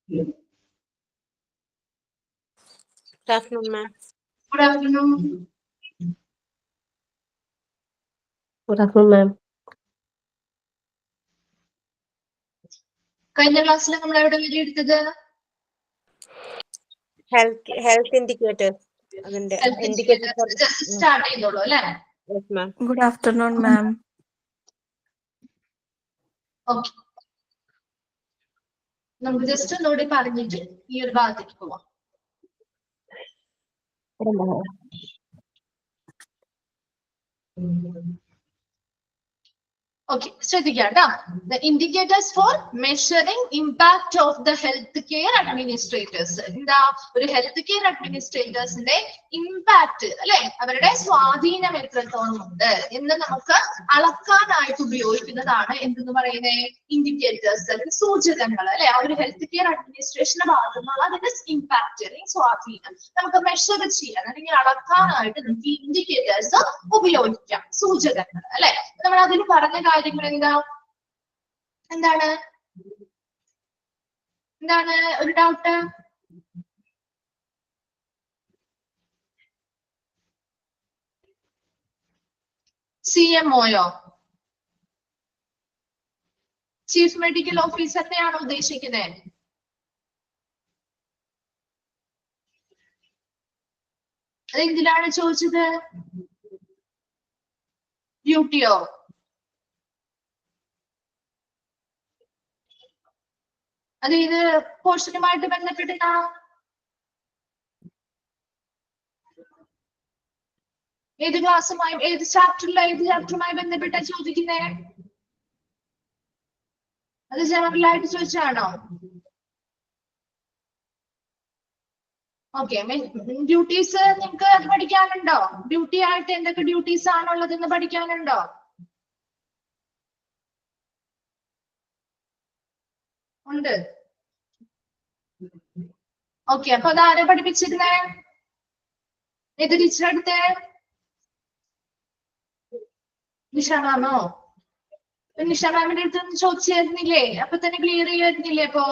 Good afternoon, ma'am. Good afternoon. Good afternoon, ma'am. കഴിഞ്ഞ ക്ലാസ്സിൽ നമ്മൾ എവിടെ വരെ എടുത്തത്? Health indicators. അതിന്റെ സ്റ്റാർട്ട് ചെയ്തോളൂ അല്ലേ? Yes, ma'am. Good afternoon, ma'am. Okay, നമുക്ക് ജസ്റ്റ് ഒന്നുകൂടി പറഞ്ഞിട്ട് ഈ ഒരു ഭാഗത്തേക്ക് പോവാം. Okay, ശ്രദ്ധിക്കാം. The indicators for measuring impact of the healthcare administrators. എന്താ ഒരു ഹെൽത്ത് കെയർ അഡ്മിനിസ്ട്രേറ്റേഴ്സിന്റെ ഇമ്പാക്ട് അല്ലെ, അവരുടെ സ്വാധീനം എത്രത്തോളം ഉണ്ട് എന്ന് നമുക്ക് അളക്കാനായിട്ട് ഉപയോഗിക്കുന്നതാണ് എന്തെന്ന് പറയുന്നത് ഇൻഡിക്കേറ്റേഴ്സ് അല്ലെങ്കിൽ സൂചകങ്ങൾ അല്ലെ. ആ ഒരു ഹെൽത്ത് കെയർ അഡ്മിനിസ്ട്രേഷന്റെ ഭാഗത്തു നിന്നുള്ള അതിന്റെ ഇമ്പാക്ട് അല്ലെങ്കിൽ സ്വാധീനം നമുക്ക് മെഷർ ചെയ്യാൻ അല്ലെങ്കിൽ അളക്കാനായിട്ട് നമുക്ക് ഈ ഇൻഡിക്കേറ്റേഴ്സ് ഉപയോഗിക്കാം, സൂചകങ്ങൾ അല്ലെ. നമ്മൾ അതിൽ പറഞ്ഞ കാര്യങ്ങൾ എന്താണ് ഒരു ഡൗട്ട്? CMOയോ ചീഫ് മെഡിക്കൽ ഓഫീസറിനെയാണോ ഉദ്ദേശിക്കുന്നത്? അതെന്തിനാണ് ചോദിച്ചത്? ഡ്യൂട്ടിയോ? അത് ഇത് പോർഷനുമായിട്ട് ബന്ധപ്പെട്ടിട്ടാണോ? ഏത് ക്ലാസ്സുമായി, ഏത് ചാപ്റ്ററുമായി ബന്ധപ്പെട്ട ചോദിക്കുന്നേ? അത് ജനറലായിട്ട് ചോദിച്ചാണോ? ഓക്കെ, ഡ്യൂട്ടീസ് നിങ്ങൾക്ക് അത് പഠിക്കാനുണ്ടോ? ഡ്യൂട്ടി ആയിട്ട് എന്തൊക്കെ ഡ്യൂട്ടീസ് ആണുള്ളതെന്ന് പഠിക്കാനുണ്ടോ? ഉണ്ട്. ഓക്കെ, അപ്പൊ അതാരെ പഠിപ്പിച്ചിരുന്നേ? ഏത് ടീച്ചർ അടുത്ത്? നിഷ മാമോ? നിഷ മാമിന്റെ അടുത്ത് ഒന്ന് ചോദിച്ചിരുന്നില്ലേ? അപ്പൊ തന്നെ ക്ലിയർ ചെയ്യുമായിരുന്നില്ലേ? അപ്പൊ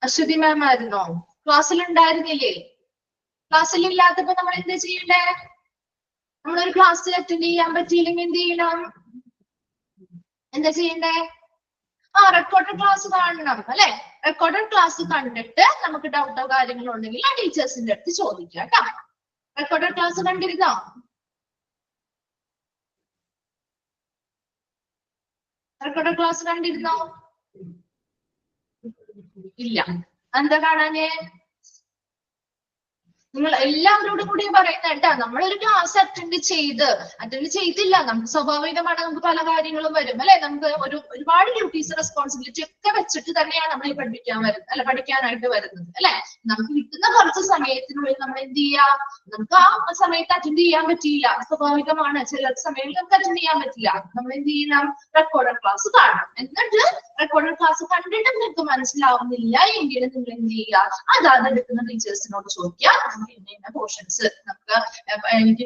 അശ്വതി മാം ആയിരുന്നോ? ക്ലാസ്സിൽ ഉണ്ടായിരുന്നില്ലേ? ക്ലാസ്സിൽ ഇല്ലാത്തപ്പോ നമ്മൾ എന്താ ചെയ്യണ്ടേ? നമ്മളൊരു ക്ലാസ്സിൽ അറ്റൻഡ് ചെയ്യാൻ പറ്റിയില്ലെങ്കിൽ എന്ത് ചെയ്യണം? എന്താ ചെയ്യണ്ടേ? റെക്കോർഡഡ് ക്ലാസ് കാണണം അല്ലെ. റെക്കോർഡഡ് ക്ലാസ് കണ്ടിട്ട് നമുക്ക് ഡൗട്ടോ കാര്യങ്ങളോ ഉണ്ടെങ്കിൽ ആ ടീച്ചേഴ്സിന്റെ അടുത്ത് ചോദിക്കാം കേട്ടോ. റെക്കോർഡഡ് ക്ലാസ് കണ്ടിരുന്നോ? റെക്കോർഡഡ് ക്ലാസ് കണ്ടിരുന്നോ? ഇല്ല. എന്താ കാണാനേ? നിങ്ങൾ എല്ലാവരോടും കൂടി പറയുന്ന കേട്ടാ. നമ്മളൊരു ക്ലാസ് അറ്റൻഡ് ചെയ്തില്ല, നമുക്ക് സ്വാഭാവികമാണ്, നമുക്ക് പല കാര്യങ്ങളും വരും അല്ലെ. നമുക്ക് ഒരുപാട് ഡ്യൂട്ടീസ് റെസ്പോൺസിബിലിറ്റി ഒക്കെ വെച്ചിട്ട് തന്നെയാണ് നമ്മൾ ഈ പഠിക്കാനായിട്ട് വരുന്നത് അല്ലെ. നമുക്ക് കിട്ടുന്ന കുറച്ച് സമയത്തിനുള്ളിൽ നമ്മൾ എന്ത് ചെയ്യാ? നമുക്ക് ആ സമയത്ത് അറ്റൻഡ് ചെയ്യാൻ പറ്റിയില്ല, സ്വാഭാവികമാണ്. ചില സമയങ്ങളിൽ നമുക്ക് അറ്റൻഡ് ചെയ്യാൻ പറ്റില്ല. നമ്മൾ എന്ത് ചെയ്യണം? റെക്കോർഡഡ് ക്ലാസ് കാണണം. എന്നിട്ട് റെക്കോർഡഡ് ക്ലാസ് കണ്ടിട്ട് നിങ്ങൾക്ക് മനസ്സിലാവുന്നില്ല എങ്കിലും നിങ്ങൾ എന്ത് ചെയ്യുക? അതാത് എടുക്കുന്ന ടീച്ചേഴ്സിനോട് ചോദിക്കുക. ഇന്ന പോർഷൻസ് നമുക്ക് എനിക്ക്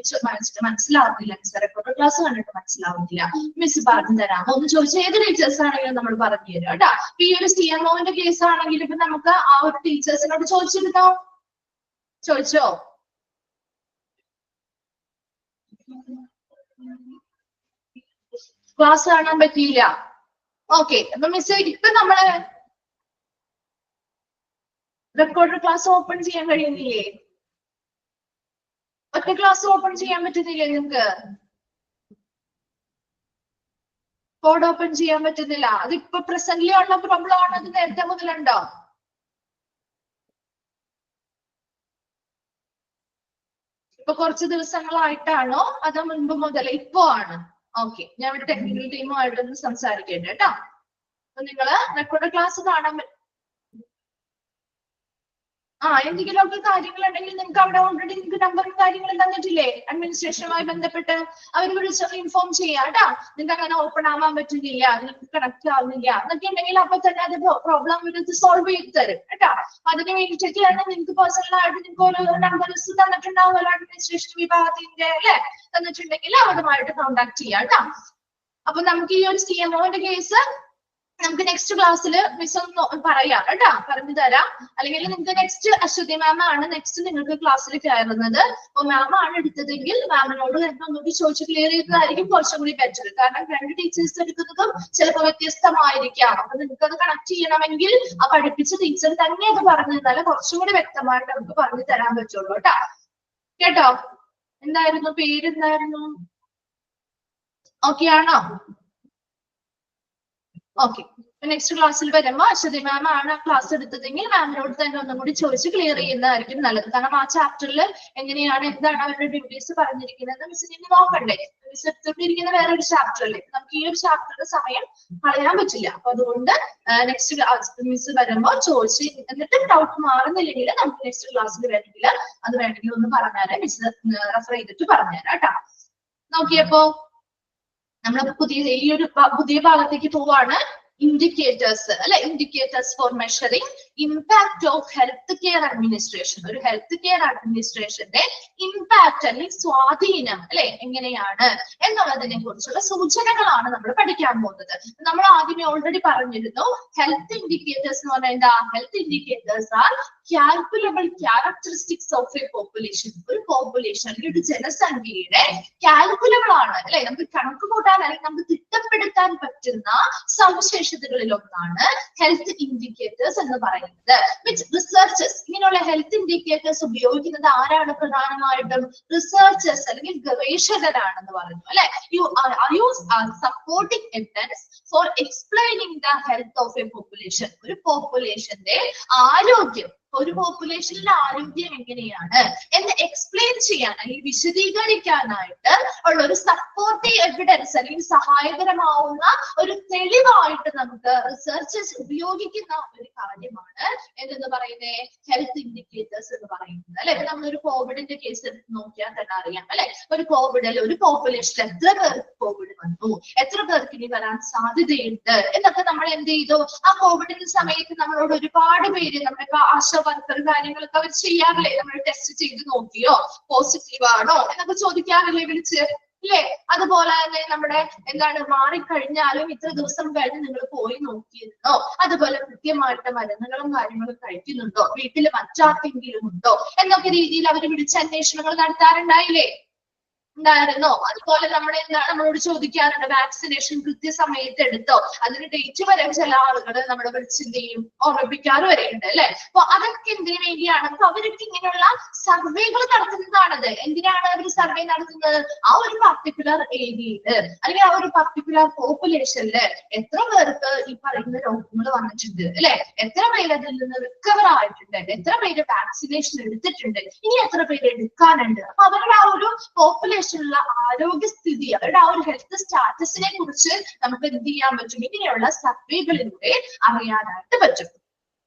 മനസ്സിലാവുന്നില്ല, മിസ് റെക്കോർഡ് ക്ലാസ് കണ്ടിട്ട് മനസ്സിലാവുന്നില്ല, മിസ് പറഞ്ഞു തരാമോ എന്ന് ചോദിച്ചാൽ ഏത് ടീച്ചേഴ്സ് ആണെങ്കിലും നമ്മൾ പറഞ്ഞു തരും കേട്ടോ. ഈ ഒരു CMOന്റെ കേസ് ആണെങ്കിൽ ഇപ്പൊ നമുക്ക് ആ ഒരു ടീച്ചേഴ്സിനോട് ചോദിച്ചോ? ക്ലാസ് കാണാൻ പറ്റിയില്ല. ഓക്കെ, അപ്പൊ മിസ് ഇപ്പൊ നമ്മള് റെക്കോർഡ് ക്ലാസ് ഓപ്പൺ ചെയ്യാൻ കഴിയുന്നില്ലേ? ഒറ്റ ക്ലാസ് ഓപ്പൺ ചെയ്യാൻ പറ്റുന്നില്ലേ നിങ്ങൾക്ക്? കോഡ് ഓപ്പൺ ചെയ്യാൻ പറ്റുന്നില്ല. അതിപ്പോ പ്രസന്റ്ലി ഉള്ള പ്രോബ്ലം ആണ്? അത് നേരത്തെ മുതലുണ്ടോ? ഇപ്പൊ കുറച്ച് ദിവസങ്ങളായിട്ടാണോ അതോ മുൻപ് മുതൽ? ഇപ്പോ ആണ്. ഓക്കെ, ഞാൻ ഇവിടെ ടെക്നിക്കൽ ടീമുമായിട്ടൊന്ന് സംസാരിക്കട്ടെ കേട്ടോ. അപ്പൊ നിങ്ങള് റെക്കോർഡ് ക്ലാസ് കാണാൻ എന്തെങ്കിലുമൊക്കെ കാര്യങ്ങൾ ഉണ്ടെങ്കിൽ നിങ്ങൾക്ക് അവിടെ ഓൾറെഡി നിങ്ങൾക്ക് നമ്പറും കാര്യങ്ങളും തന്നിട്ടില്ലേ അഡ്മിനിസ്ട്രേഷനുമായി ബന്ധപ്പെട്ട് അവർ വിളിച്ച് ഇൻഫോം ചെയ്യാം കേട്ടാ. നിങ്ങൾക്ക് അങ്ങനെ ഓപ്പൺ ആവാൻ പറ്റുന്നില്ല, നിങ്ങൾക്ക് കണക്ട് ആവുന്നില്ല എന്നൊക്കെ ഉണ്ടെങ്കിൽ അപ്പൊ തന്നെ അത് പ്രോബ്ലം ഇത് സോൾവ് ചെയ്ത് തരും കേട്ടാ. അതിന് വേണ്ടിയിട്ടൊക്കെയാണ് നിങ്ങൾക്ക് പേഴ്സണൽ ആയിട്ട് നിങ്ങൾക്ക് ഒരു നമ്പർ ലിസ്റ്റ് തന്നിട്ടുണ്ടാവുമല്ലോ അഡ്മിനിസ്ട്രേഷൻ വിഭാഗത്തിന്റെ അല്ലെ, തന്നിട്ടുണ്ടെങ്കിൽ അവരുമായിട്ട് കോൺടാക്ട് ചെയ്യാം കേട്ടാ. അപ്പൊ നമുക്ക് ഈ ഒരു CMOന്റെ കേസ് നമുക്ക് നെക്സ്റ്റ് ക്ലാസ്സിൽ മിസ് ഒന്ന് പറയാം കേട്ടാ, പറഞ്ഞു തരാം. അല്ലെങ്കിൽ നിങ്ങൾക്ക് നെക്സ്റ്റ് അശ്വതി മാം ആണ് നെക്സ്റ്റ് നിങ്ങൾക്ക് ക്ലാസ്സിൽ കയറുന്നത്. അപ്പൊ മാം ആണ് എടുത്തതെങ്കിൽ മാമിനോട് ഒന്നുകൂടി ചോദിച്ച് ക്ലിയർ ചെയ്തതായിരിക്കും കുറച്ചും കൂടി ബെറ്റർ. കാരണം 2 ടീച്ചേഴ്സ് എടുക്കുന്നതും ചിലപ്പോൾ വ്യത്യസ്തമായിരിക്കാം. അപ്പൊ നിങ്ങൾക്ക് അത് കണക്ട് ചെയ്യണമെങ്കിൽ ആ പഠിപ്പിച്ച ടീച്ചർ തന്നെ അത് പറഞ്ഞു തന്നാലേ കുറച്ചും കൂടി വ്യക്തമായിട്ട് നമുക്ക് പറഞ്ഞു തരാൻ പറ്റുള്ളൂ കേട്ടോ. കേട്ടോ, എന്തായിരുന്നു പേരെന്തായിരുന്നു? ഓക്കെ ആണോ? ഓക്കെ, നെക്സ്റ്റ് ക്ലാസ്സിൽ വരുമ്പോ അശ്വതി മാം ആണ് ക്ലാസ് എടുത്തതെങ്കിൽ മാമിനോട് തന്നെ ഒന്നും കൂടി ചോദിച്ച് ക്ലിയർ ചെയ്യുന്നതായിരിക്കും നല്ലത്. കാരണം ആ ചാപ്റ്ററിൽ എങ്ങനെയാണ് എന്താണ് അവരുടെ ഡ്യൂട്ടീസ് പറഞ്ഞിരിക്കുന്നത് മിസ്സിന് നോക്കണ്ടേ. മിസ് എടുത്തിരിക്കുന്ന വേറൊരു ചാപ്റ്റർ അല്ലേ, നമുക്ക് ഈ ഒരു ചാപ്റ്ററിന്റെ സമയം കളയാൻ പറ്റില്ല. അപ്പൊ അതുകൊണ്ട് നെക്സ്റ്റ് മിസ് വരുമ്പോ ചോദിച്ച് എന്നിട്ട് ഡൗട്ട് മാറുന്നില്ലെങ്കിൽ നമുക്ക് നെക്സ്റ്റ് ക്ലാസ്സിൽ വേണമെങ്കിൽ അത് വേണമെങ്കിൽ ഒന്ന് പറഞ്ഞാലേ മിസ് റെഫർ ചെയ്തിട്ട് പറഞ്ഞുതരാം കേട്ടോ. നോക്കിയപ്പോ നമ്മൾ ഈ ഒരു പുതിയ ഭാഗത്തേക്ക് പോവാണ്. ഇൻഡിക്കേറ്റേഴ്സ് അല്ലെ, indicators for measuring impact of health care administration. ഒരു ഹെൽത്ത് കെയർ അഡ്മിനിസ്ട്രേഷന്റെ ഇമ്പാക്ട് അല്ലെങ്കിൽ സ്വാധീനം അല്ലെ എങ്ങനെയാണ് എന്നുള്ളതിനെ കുറിച്ചുള്ള സൂചനകളാണ് നമ്മൾ പഠിക്കാൻ പോകുന്നത്. നമ്മൾ ആദ്യമേ ഓൾറെഡി പറഞ്ഞിരുന്നു ഹെൽത്ത് ഇൻഡിക്കേറ്റേഴ്സ് എന്ന് പറഞ്ഞാൽ എന്താ? Health indicators R കാൽക്കുലബിൾ characteristics of A population. ഒരു പോപ്പുലേഷൻ അല്ലെങ്കിൽ ഒരു ജനസംഖ്യയുടെ കാൽക്കുലബിൾ ആണ് അല്ലെ, നമുക്ക് കണക്ക് കൂട്ടാൻ അല്ലെങ്കിൽ നമുക്ക് തിട്ടപ്പെടുത്താൻ പറ്റുന്ന സവിശേഷതകളിൽ ഒന്നാണ് ഹെൽത്ത് ഇൻഡിക്കേറ്റേഴ്സ് എന്ന് പറയുന്നത്. വിച്ച് റിസർച്ചേഴ്സ്, ഇങ്ങനെയുള്ള ഹെൽത്ത് ഇൻഡിക്കേറ്റേഴ്സ് ഉപയോഗിക്കുന്നത് ആരാണ്? പ്രധാനമായിട്ടും റിസർച്ചേഴ്സ് അല്ലെങ്കിൽ ഗവേഷകരാണെന്ന് പറഞ്ഞു അല്ലെ. Use supporting evidence four explaining the health of A population. ഒരു പോപ്പുലേഷന്റെ ആരോഗ്യം, ഒരു പോപ്പുലേഷനിലെ ആരോഗ്യം എങ്ങനെയാണ് എന്ന് എക്സ്പ്ലെയിൻ ചെയ്യാൻ അല്ലെങ്കിൽ വിശദീകരിക്കാനായിട്ട് ഉള്ള ഒരു സപ്പോർട്ടീവ് എവിഡൻസ് അല്ലെങ്കിൽ സഹായകരമാവുന്ന ഒരു തെളിവായിട്ട് നമുക്ക് റിസർച്ചേഴ്സ് ഉപയോഗിക്കുന്ന ഒരു കാര്യമാണ് എന്തെന്ന് പറയുന്നത് ഹെൽത്ത് ഇൻഡിക്കേറ്റേഴ്സ് എന്ന് പറയുന്നത് അല്ലെ. ഇപ്പൊ നമ്മളൊരു കോവിഡിന്റെ കേസ് എടുത്ത് നോക്കിയാൽ തന്നെ അറിയാം അല്ലെ, ഒരു കോവിഡിൽ ഒരു പോപ്പുലേഷൻ എത്ര പേർക്ക് കോവിഡ് വന്നു, എത്ര പേർക്ക് ഇനി വരാൻ സാധ്യതയുണ്ട് എന്നൊക്കെ നമ്മൾ എന്ത് ചെയ്തു? ആ കോവിഡിന്റെ സമയത്ത് നമ്മളോട് ഒരുപാട് പേര് നമ്മുടെ ആശ വർക്കർ കാര്യങ്ങളൊക്കെ അവർ ചെയ്യാറില്ലേ, നമ്മൾ ടെസ്റ്റ് ചെയ്ത് നോക്കിയോ, പോസിറ്റീവ് ആണോ എന്നൊക്കെ ചോദിക്കാറില്ലേ വിളിച്ച് ഇല്ലേ. അതുപോലെ തന്നെ നമ്മുടെ എന്താണ് മാറിക്കഴിഞ്ഞാലും ഇത്ര ദിവസം കഴിഞ്ഞ് നിങ്ങൾ പോയി നോക്കിയിരുന്നോ, അതുപോലെ കൃത്യമായിട്ട് മരുന്നുകളും കാര്യങ്ങളും കഴിക്കുന്നുണ്ടോ, വീട്ടിൽ മറ്റാർക്കെങ്കിലും ഉണ്ടോ എന്നൊക്കെ രീതിയിൽ അവർ വിളിച്ച് അന്വേഷണങ്ങൾ നടത്താറുണ്ടായില്ലേ, ഉണ്ടായിരുന്നോ? അതുപോലെ നമ്മൾ എന്താണ് നമ്മളോട് ചോദിക്കാറുണ്ട് വാക്സിനേഷൻ കൃത്യസമയത്ത് എടുത്തോ, അതിന് ഡേറ്റ് വരെ ചില ആളുകൾ നമ്മളെ വിളിച്ചെന്ത് ചെയ്യും ഓർമ്മിപ്പിക്കാറ് വരെയുണ്ട് അല്ലെ. അപ്പൊ അതൊക്കെ എന്തിനു വേണ്ടിയാണ്? അപ്പൊ അവരൊക്കെ ഇങ്ങനെയുള്ള സർവേകൾ നടത്തുന്നതാണത്. എന്തിനാണ് അവർ സർവേ നടത്തുന്നത്? ആ ഒരു പർട്ടിക്കുലർ ഏരിയയില് അല്ലെങ്കിൽ ആ ഒരു പർട്ടിക്കുലർ പോപ്പുലേഷനില് എത്ര പേർക്ക് ഈ പറയുന്ന രോഗങ്ങൾ വന്നിട്ടുണ്ട് അല്ലെ, എത്ര പേര് അതിൽ നിന്ന് റിക്കവർ ആയിട്ടുണ്ട്, എത്ര പേര് വാക്സിനേഷൻ എടുത്തിട്ടുണ്ട്, ഇനി എത്ര പേര് എടുക്കാനുണ്ട്. അപ്പൊ അവരുടെ ആ ഒരു പോപ്പുലേഷൻ ആരോഗ്യസ്ഥിതി, അവരുടെ ആ ഒരു ഹെൽത്ത് സ്റ്റാറ്റസിനെ കുറിച്ച് നമുക്ക് എന്ത് ചെയ്യാൻ പറ്റും? ഇങ്ങനെയുള്ള സർവേകളിലൂടെ അറിയാനായിട്ട് പറ്റും.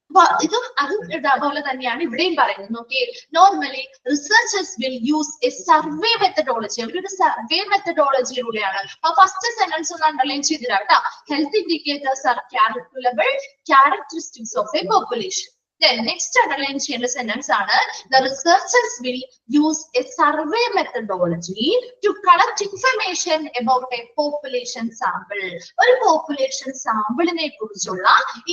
അപ്പൊ ഇതും അതുപോലെ തന്നെയാണ് ഇവിടെയും പറയുന്നത്. നോക്കിയേ, normally researchers will use A survey methodology. അവരുടെ സർവേ മെത്തഡോളജിയിലൂടെയാണ്. അപ്പൊ ഫസ്റ്റ് സെന്റൻസ് ഒന്ന് അണ്ടർലൈൻ ചെയ്തിരാ കേട്ടോ. Health indicators R കാൽക്കുലബിൾ characteristics of A population. Then next underline ചെയ്യേണ്ട സെന്റൻസ് ആണ് the researchers will use a survey methodology to collect information about a population sample. ഒരു population സാമ്പിളിനെ കുറിച്ചുള്ള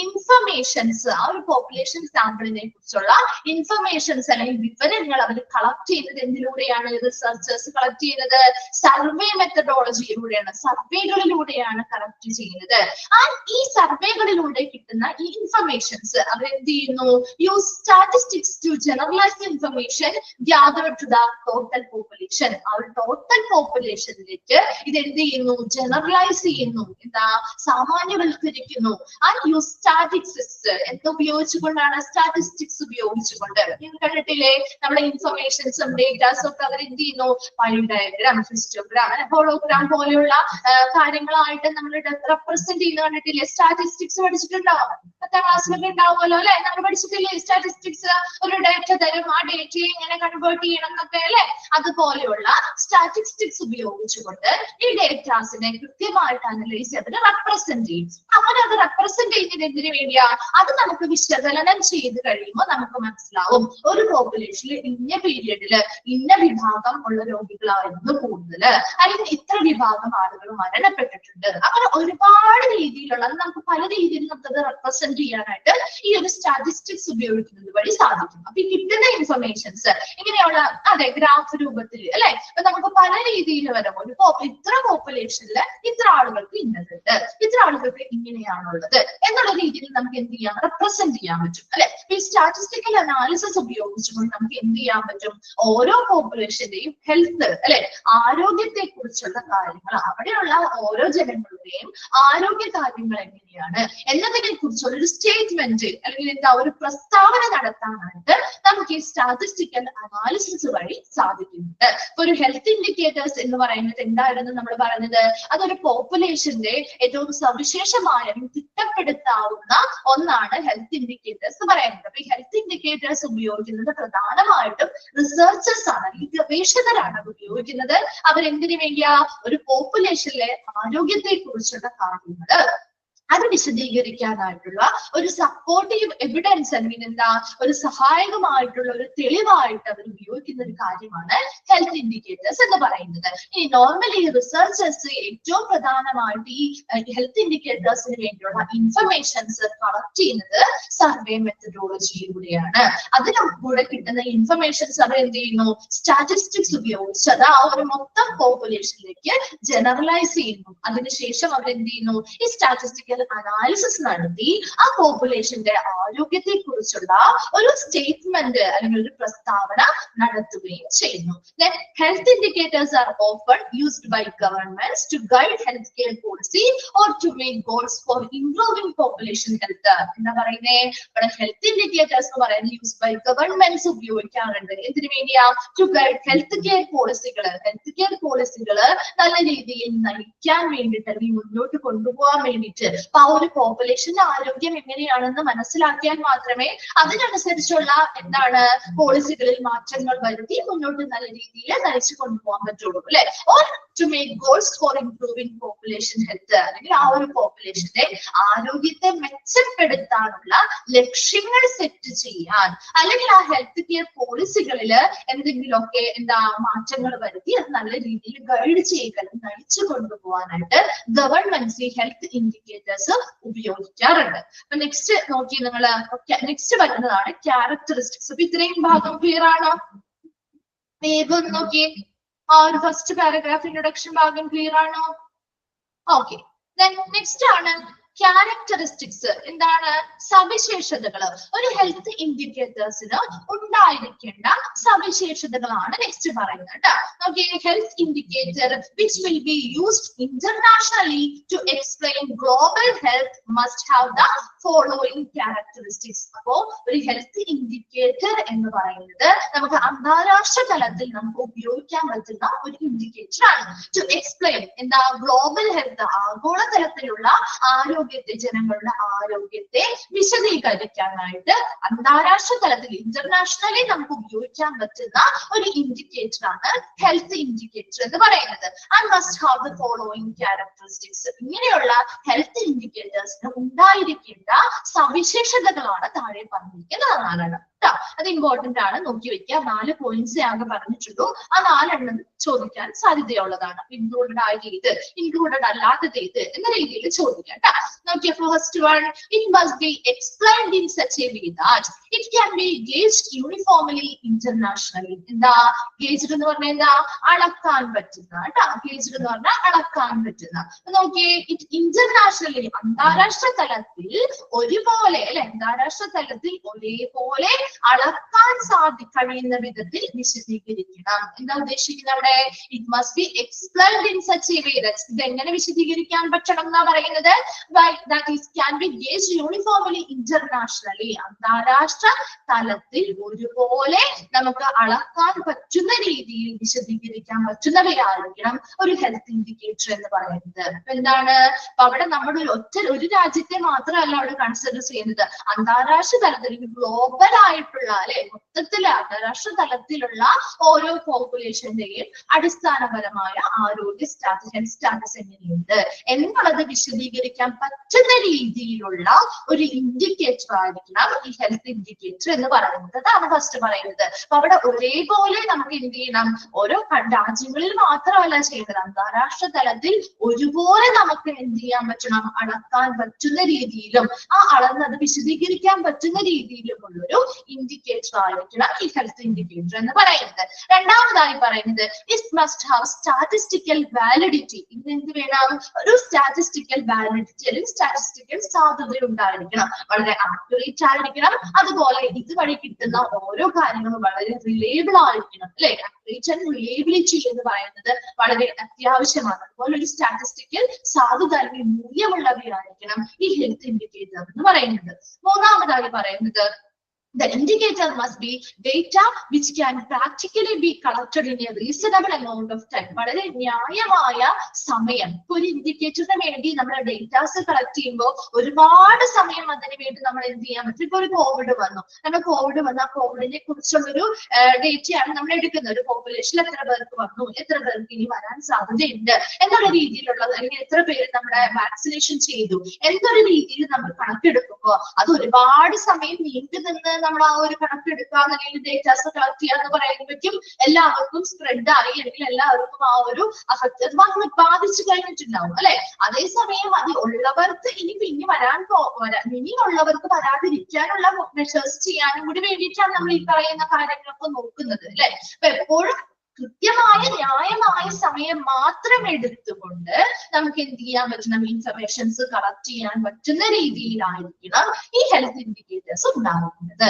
informations, ആ ഒരു population സാമ്പിളിനെ കുറിച്ചുള്ള informations അല്ലെങ്കിൽ വിവരങ്ങൾ അവർ കളക്ട് ചെയ്യുന്നത് എന്തിലൂടെയാണ്? റിസർച്ചേഴ്സ് കളക്ട് ചെയ്യുന്നത് സർവേ മെത്തഡോളജിയിലൂടെയാണ്, സർവേകളിലൂടെയാണ് കളക്ട് ചെയ്യുന്നത്. ഈ സർവേകളിലൂടെ കിട്ടുന്ന ഈ ഇൻഫർമേഷൻസ് അവർ എന്ത് ചെയ്യുന്നു? Use statistics to generalize the information gathered to the total population. Our total populationലേക്ക് ഇത് എന്ത് ചെയ്യുന്നു? ജനറലൈസ് ചെയ്യുന്നു, എന്താ സാമാന്യവൽക്കരിക്കുന്നു. And use statistics. എന്ത് ഉപയോഗിച്ചുകൊണ്ടാണ്? സ്റ്റാറ്റിസ്റ്റിക്സ് ഉപയോഗിച്ചുകൊണ്ട്. നിങ്ങൾ കണ്ടിട്ടില്ലേ നമ്മുടെ ഇൻഫർമേഷൻസും ഡേറ്റാസും ഒക്കെ അവർ എന്ത് ചെയ്യുന്നു? പൈ ഡയഗ്രാം, ഹിസ്റ്റോഗ്രാം, ഹോളോഗ്രാം പോലെയുള്ള കാര്യങ്ങളായിട്ട് നമ്മൾ റെപ്രസെന്റ് ചെയ്യുന്ന കണ്ടിട്ടില്ലേ? സ്റ്റാറ്റിസ്റ്റിക്സ് പഠിച്ചിട്ടുണ്ടോ? 10ാം ക്ലാസ്സിലൊക്കെ ഉണ്ടാവുമല്ലോ അല്ലെ, നമ്മൾ പഠിച്ചിട്ടുണ്ട്. ബേസിക്കലി സ്റ്റാറ്റിസ്റ്റിക്സ് ഒരു ഡേറ്റ തരും, ആ ഡേറ്റയെ ഇങ്ങനെ കൺവേർട്ട് ചെയ്യണം എന്നൊക്കെ അല്ലെ. അതുപോലെയുള്ള സ്റ്റാറ്റിസ്റ്റിക്സ് ഉപയോഗിച്ചുകൊണ്ട് ഈ ഡേറ്റാസിനെ കൃത്യമായിട്ട് അനലൈസ് ചെയ്ത് റെപ്രസെന്റ് ചെയ്യും. അങ്ങനെ അത് റെപ്രസെന്റ് ചെയ്യുന്നതിന് വേണ്ടിയാ അത് നമുക്ക് വിശകലനം ചെയ്ത് കഴിയുമ്പോൾ നമുക്ക് മനസ്സിലാവും ഒരു പോപ്പുലേഷനിൽ ഇന്ന പീരീഡില് ഇന്ന വിഭാഗം ഉള്ള രോഗികളായിരുന്നു കൂടുതൽ, അല്ലെങ്കിൽ ഇത്ര വിഭാഗം ആളുകൾ മരണപ്പെട്ടിട്ടുണ്ട്. അങ്ങനെ ഒരുപാട് രീതിയിലുള്ള നമുക്ക് പല രീതിയിൽ നമുക്കത് റെപ്രസെന്റ് ചെയ്യാനായിട്ട് ഈ ഒരു സ്റ്റാറ്റിസ്റ്റിക്സ് ഉപയോഗിക്കുന്നത് വഴി സാധിക്കും. അപ്പൊ ഈ കിട്ടുന്ന ഇൻഫർമേഷൻസ് ഇങ്ങനെയുള്ള അതെ ഗ്രാഫ് രൂപത്തിൽ അല്ലെ, അപ്പൊ നമുക്ക് പല രീതിയിൽ വരും. ഒരു ഇത്ര പോപ്പുലേഷനില് ഇത്ര ആളുകൾക്ക് ഇന്നതുണ്ട്, ഇത്ര ആളുകൾക്ക് ഇങ്ങനെയാണുള്ളത് എന്നുള്ള രീതിയിൽ നമുക്ക് എന്ത് ചെയ്യാം, റെപ്രസെന്റ് ചെയ്യാൻ പറ്റും അല്ലെ. ഈ സ്റ്റാറ്റിസ്റ്റിക്കൽ അനാലിസിസ് ഉപയോഗിച്ചുകൊണ്ട് നമുക്ക് എന്ത് ചെയ്യാൻ പറ്റും, ഓരോ പോപ്പുലേഷന്റെയും ഹെൽത്ത് അല്ലെ, ആരോഗ്യത്തെ കുറിച്ചുള്ള കാര്യങ്ങൾ, അവിടെയുള്ള ഓരോ ജനങ്ങളുടെയും ആരോഗ്യ കാര്യങ്ങൾ എങ്ങനെയാണ് എന്നതിനെ കുറിച്ചുള്ള ഒരു സ്റ്റേറ്റ്മെന്റ് അല്ലെങ്കിൽ എന്താ ഒരു പ്രസ്താവന നടത്താനായിട്ട് നമുക്ക് ഈ സ്റ്റാറ്റിസ്റ്റിക്കൽ അനാലിസിസ് വഴി സാധിക്കുന്നുണ്ട്. ഇപ്പൊ ഒരു ഹെൽത്ത് ഇൻഡിക്കേറ്റേഴ്സ് എന്ന് പറയുന്നത് എന്തായിരുന്നു നമ്മൾ പറഞ്ഞത്, അതൊരു പോപ്പുലേഷന്റെ ഏറ്റവും സവിശേഷമായ തിട്ടപ്പെടുത്താവുന്ന ഒന്നാണ് ഹെൽത്ത് ഇൻഡിക്കേറ്റേഴ്സ് എന്ന് പറയുന്നത്. അപ്പൊ ഈ ഹെൽത്ത് ഇൻഡിക്കേറ്റേഴ്സ് ഉപയോഗിക്കുന്നത് പ്രധാനമായിട്ടും റിസർച്ചേഴ്സ് ആണ്, ഈ ഗവേഷകരാണ് അത് ഉപയോഗിക്കുന്നത്. അവരെന്തിനു വേണ്ടിയാ, ഒരു പോപ്പുലേഷനിലെ ആരോഗ്യത്തെ കുറിച്ചുള്ള കാര്യങ്ങൾ അത് വിശദീകരിക്കാനായിട്ടുള്ള ഒരു സപ്പോർട്ടീവ് എവിഡൻസ് അല്ലെങ്കിൽ എന്താ ഒരു സഹായകമായിട്ടുള്ള ഒരു തെളിവായിട്ട് അവർ ഉപയോഗിക്കുന്ന ഒരു കാര്യമാണ് ഹെൽത്ത് ഇൻഡിക്കേറ്റേഴ്സ് എന്ന് പറയുന്നത്. ഈ നോർമലി റിസർച്ചേഴ്സ് ഏറ്റവും പ്രധാനമായിട്ട് ഈ ഹെൽത്ത് ഇൻഡിക്കേറ്റേഴ്സിന് വേണ്ടിയുള്ള ഇൻഫർമേഷൻസ് കളക്ട് ചെയ്യുന്നത് സർവേ മെത്തഡോളജിയിലൂടെയാണ്. അതിന് കൂടെ കിട്ടുന്ന ഇൻഫർമേഷൻസ് അവർ എന്ത് ചെയ്യുന്നു, സ്റ്റാറ്റിസ്റ്റിക്സ് ഉപയോഗിച്ച് അത് ആ ഒരു മൊത്തം പോപ്പുലേഷനിലേക്ക് ജനറലൈസ് ചെയ്യുന്നു. അതിനുശേഷം അവർ എന്ത് ചെയ്യുന്നു, ഈ സ്റ്റാറ്റിസ്റ്റിക്കൽ അനാലിസിസ് നടത്തി ആ പോപ്പുലേഷന്റെ ആരോഗ്യത്തെ കുറിച്ചുള്ള ഒരു സ്റ്റേറ്റ്മെന്റ് അല്ലെങ്കിൽ ഒരു പ്രസ്താവന നടത്തുകയും ചെയ്യുന്നു. Health indicators are often used by governments to guide health care policy or to make goals for improving population health. എന്താ പറയുന്നേ, ഇവിടെ ഹെൽത്ത് ഇൻഡിക്കേറ്റേഴ്സ് എന്ന് പറയുന്നത് യൂസ്ഡ് ബൈ ഗവൺമെന്റ്സ് ഉപയോഗിക്കാറുണ്ട്. എന്തിനു വേണ്ടിയാ, ടു ഗൈഡ് ഹെൽത്ത് കെയർ പോളിസികള് നല്ല രീതിയിൽ നയിക്കാൻ വേണ്ടിയിട്ട് അല്ലെങ്കിൽ മുന്നോട്ട് കൊണ്ടുപോകാൻ വേണ്ടിയിട്ട് ആ ഒരു പോപ്പുലേഷന്റെ ആരോഗ്യം എങ്ങനെയാണെന്ന് മനസ്സിലാക്കിയാൽ മാത്രമേ അതിനനുസരിച്ചുള്ള എന്താണ് പോളിസികളിൽ മാറ്റങ്ങൾ വരുത്തി മുന്നോട്ട് നല്ല രീതിയിൽ നയിച്ചു കൊണ്ടുപോകാൻ പറ്റുള്ളൂ അല്ലെ. Or to make goals for improving population health, അല്ലെങ്കിൽ ആ ഒരു പോപ്പുലേഷന്റെ ആരോഗ്യത്തെ മെച്ചപ്പെടുത്താനുള്ള ലക്ഷ്യങ്ങൾ സെറ്റ് ചെയ്യാൻ, അല്ലെങ്കിൽ ആ ഹെൽത്ത് കെയർ പോളിസികളിൽ എന്തെങ്കിലുമൊക്കെ എന്താ മാറ്റങ്ങൾ വരുത്തി അത് നല്ല രീതിയിൽ ഗൈഡ് ചെയ്യാനും നയിച്ചു കൊണ്ടുപോകാനായിട്ട് ഗവൺമെന്റ് ഹെൽത്ത് ഇൻഡിക്കേറ്റേഴ്സ് ഉപയോഗിക്കാറുണ്ട്. അപ്പൊ നെക്സ്റ്റ് നോക്കി നിങ്ങൾ, നെക്സ്റ്റ് വരുന്നതാണ് ക്യാരക്ടറിസ്റ്റിക്സ്. അപ്പൊ ഇത്രയും ഭാഗം ക്ലിയർ ആണോ? വേഗം നോക്കി, ആ ഒരു ഫസ്റ്റ് പാരഗ്രാഫ് ഇൻട്രൊഡക്ഷൻ ഭാഗം ക്ലിയർ ആണോ? ഓക്കെ, നെക്സ്റ്റ് ആണ് ക്യാരക്ടറിസ്റ്റിക്സ്. എന്താണ്? സവിശേഷതകൾ. ഒരു ഹെൽത്ത് ഇൻഡിക്കേറ്റേഴ്സിന് ഉണ്ടായിരിക്കേണ്ട സവിശേഷതകളാണ് നെക്സ്റ്റ് പറയുന്നത് കേട്ടോ. നോക്കിയേ, health indicator which will be used internationally to explain global health must have the following characteristics. അപ്പോ ഒരു ഹെൽത്ത് ഇൻഡിക്കേറ്റർ എന്ന് പറയുന്നത് നമുക്ക് അന്താരാഷ്ട്ര തലത്തിൽ നമുക്ക് ഉപയോഗിക്കാൻ പറ്റുന്ന ഒരു ഇൻഡിക്കേറ്റർ ആണ്. ടു എക്സ്പ്ലെയിൻ എന്താ, ഗ്ലോബൽ ഹെൽത്ത് ആഗോള തലത്തിലുള്ള ആരോഗ്യത്തെ, ജനങ്ങളുടെ ആരോഗ്യത്തെ വിശദീകരിക്കാനായിട്ട് അന്താരാഷ്ട്ര തലത്തിൽ ഇന്റർനാഷണലി നമുക്ക് ഉപയോഗിക്കാൻ പറ്റുന്ന ഒരു ഇൻഡിക്കേറ്റർ ആണ് ഹെൽത്ത് ഇൻഡിക്കേറ്റർ എന്ന് പറയുന്നത്. And must have the following characteristics. ഇങ്ങനെയുള്ള ഹെൽത്ത് ഇൻഡിക്കേറ്റേഴ്സിന് ഉണ്ടായിരിക്കേണ്ട സവിശേഷതകളാണ് താഴെ പറഞ്ഞിരിക്കുന്നതാണ്. അത് ഇമ്പോർട്ടന്റ് ആണ്, നോക്കി വെക്കുക. 4 പോയിന്റ്സ് ആകെ പറഞ്ഞിട്ടുള്ളൂ. ആ 4 ചോദിക്കാൻ സാധ്യതയുള്ളതാണ്. ഇൻക്ലൂഡഡ് ആയത് ഏത്, ഇൻക്ലൂഡഡ് അല്ലാത്തത് ഏത് എന്ന രീതിയിൽ ചോദിക്കാം. നോക്കിയ first one, it must be explained in such a way that it can be gauged uniformly internationally. എന്താ ഗേജ്ഡ് എന്ന് പറഞ്ഞാൽ എന്താ, അളക്കാൻ പറ്റുന്ന കേട്ടോ. ഗേജ്ഡ് എന്ന് പറഞ്ഞാൽ അളക്കാൻ പറ്റുന്ന. നോക്കിയേ, ഇറ്റ് ഇന്റർനാഷണലി അന്താരാഷ്ട്ര തലത്തിൽ ഒരുപോലെ അല്ലെ, അന്താരാഷ്ട്ര തലത്തിൽ ഒരേപോലെ അളക്കാൻ കഴിയുന്ന വിധത്തിൽ വിശദീകരിക്കണം. എന്താ ഉദ്ദേശിക്കുന്നത് അവിടെ? It must be explained in such a way that ഇത് എങ്ങനെ വിശദീകരിക്കാൻ പറ്റണം എന്നാ പറയുന്നത്? That is can be gauged uniformly internationally, അന്താരാഷ്ട്ര തലത്തിൽ ഒരുപോലെ നമുക്ക് അളക്കാൻ പറ്റുന്ന രീതിയിൽ വിശദീകരിക്കാൻ പറ്റുന്നവയായിരിക്കണം ഒരു ഹെൽത്ത് ഇൻഡിക്കേറ്റർ എന്ന് പറയുന്നത്. അപ്പൊ എന്താണ്? അപ്പൊ അവിടെ നമ്മുടെ ഒരു രാജ്യത്തെ മാത്രമല്ല അവിടെ കൺസിഡർ ചെയ്യുന്നത്, അന്താരാഷ്ട്ര തലത്തിൽ ഗ്ലോബൽ ആയിട്ടുള്ള അല്ലെ മൊത്തത്തിൽ അന്താരാഷ്ട്ര തലത്തിലുള്ള ഓരോ പോപ്പുലേഷന്റെയും അടിസ്ഥാനപരമായ ആരോഗ്യ സ്റ്റാറ്റസ്, ഹെൽത്ത് സ്റ്റാറ്റസ് എങ്ങനെയുണ്ട് എന്നുള്ളത് വിശദീകരിക്കാൻ പറ്റുന്ന രീതിയിലുള്ള ഒരു ഇൻഡിക്കേറ്റർ ആയിരിക്കണം ഈ ഹെൽത്ത് ഇൻഡിക്കേറ്റർ എന്ന് പറയുന്നത്. അതാണ് ഫസ്റ്റ് പറയുന്നത്. അപ്പൊ അവിടെ ഒരേപോലെ നമുക്ക് എന്ത് ചെയ്യണം? ഓരോ രാജ്യങ്ങളിൽ മാത്രമല്ല ചെയ്യുന്നത്, അന്താരാഷ്ട്ര തലത്തിൽ ഒരുപോലെ നമുക്ക് എന്ത് ചെയ്യാൻ പറ്റണം? അളക്കാൻ പറ്റുന്ന രീതിയിലും ആ അളന്നത് വിശദീകരിക്കാൻ പറ്റുന്ന രീതിയിലുമുള്ളൊരു ഇൻഡിക്കേറ്റർ ആയിരിക്കണം ഈ ഹെൽത്ത് ഇൻഡിക്കേറ്റർ എന്ന് പറയുന്നത്. രണ്ടാമതായി പറയുന്നത് it must have statistical validity. ഇതിനെന്ത് വേണം? ഒരു സ്റ്റാറ്റിസ്റ്റിക്കൽ വാലിഡിറ്റി അല്ലെങ്കിൽ സ്റ്റാറ്റിസ്റ്റിക്കൽ സാധ്യത ഉണ്ടായിരിക്കണം, വളരെ ആക്യുറേറ്റ് ആയിരിക്കണം. അതുപോലെ ഇതുവഴി കിട്ടുന്ന ഓരോ കാര്യങ്ങളും വളരെ റിലയബിൾ ആയിരിക്കണം അല്ലെ? ആക്യുറേറ്റ് ആൻഡ് റിലയബിലിറ്റി എന്ന് പറയുന്നത് വളരെ അത്യാവശ്യമാണ്. അതുപോലെ ഒരു സ്റ്റാറ്റിസ്റ്റിക്കൽ സാധുത അല്ലെങ്കിൽ മൂല്യമുള്ളവയായിരിക്കണം ഈ ഹെൽത്ത് ഇൻഡിക്കേറ്റർ എന്ന് പറയുന്നത്. മൂന്നാമതായി പറയുന്നത് the indicator must be data which can practically be collected in a reasonable amount of time. വളരെ ന്യായമായ സമയം. ഒരു ഇൻഡിക്കേറ്ററിന് വേണ്ടി നമ്മൾ ഡേറ്റാസ് കളക്ട് ചെയ്യുമ്പോൾ ഒരുപാട് സമയം അതിന് വേണ്ടി നമ്മൾ എന്ത് ചെയ്യാൻ പറ്റും? ഇപ്പൊ ഒരു കോവിഡ് വന്നു, നമ്മൾ കോവിഡ് വന്ന ആ കോവിഡിനെ കുറിച്ചുള്ളൊരു ഡേറ്റയാണ് നമ്മൾ എടുക്കുന്നത്. ഒരു പോപ്പുലേഷനിൽ എത്ര പേർക്ക് വന്നു, എത്ര പേർക്ക് ഇനി വരാൻ സാധ്യതയുണ്ട് എന്നുള്ള രീതിയിലുള്ളത്, അല്ലെങ്കിൽ എത്ര പേര് നമ്മുടെ വാക്സിനേഷൻ ചെയ്തു എന്നൊരു രീതിയിൽ നമ്മൾ കണക്കെടുക്കുമ്പോൾ അത് ഒരുപാട് സമയം നീണ്ടു നിന്ന് നമ്മൾ ആ ഒരു കണക്കെടുക്കുക അല്ലെങ്കിൽ ഡേറ്റാസ് കളക്ട് ചെയ്യുക എന്ന് പറയുമ്പോഴേക്കും എല്ലാവർക്കും സ്പ്രെഡ് ആയി അല്ലെങ്കിൽ എല്ലാവർക്കും ആ ഒരു അഫക്ട് ബാധിച്ചു കഴിഞ്ഞിട്ടുണ്ടാവും അല്ലെ? അതേസമയം അത് ഉള്ളവർക്ക് ഇനി ഇനിയുള്ളവർക്ക് വരാതിരിക്കാനുള്ള മെഷേഴ്സ് ചെയ്യാനും കൂടി വേണ്ടിയിട്ടാണ് നമ്മൾ ഈ പറയുന്ന കാര്യങ്ങളൊക്കെ നോക്കുന്നത് അല്ലെ? അപ്പൊ എപ്പോഴും കൃത്യമായ ന്യായമായ സമയം മാത്രം എടുത്തുകൊണ്ട് നമുക്ക് എന്ത് ചെയ്യാൻ പറ്റണം? ഇൻഫർമേഷൻസ് കളക്ട് ചെയ്യാൻ പറ്റുന്ന രീതിയിലായിരിക്കണം ഈ ഹെൽത്ത് ഇൻഡിക്കേറ്റേഴ്സ് ഉണ്ടാകുന്നത്.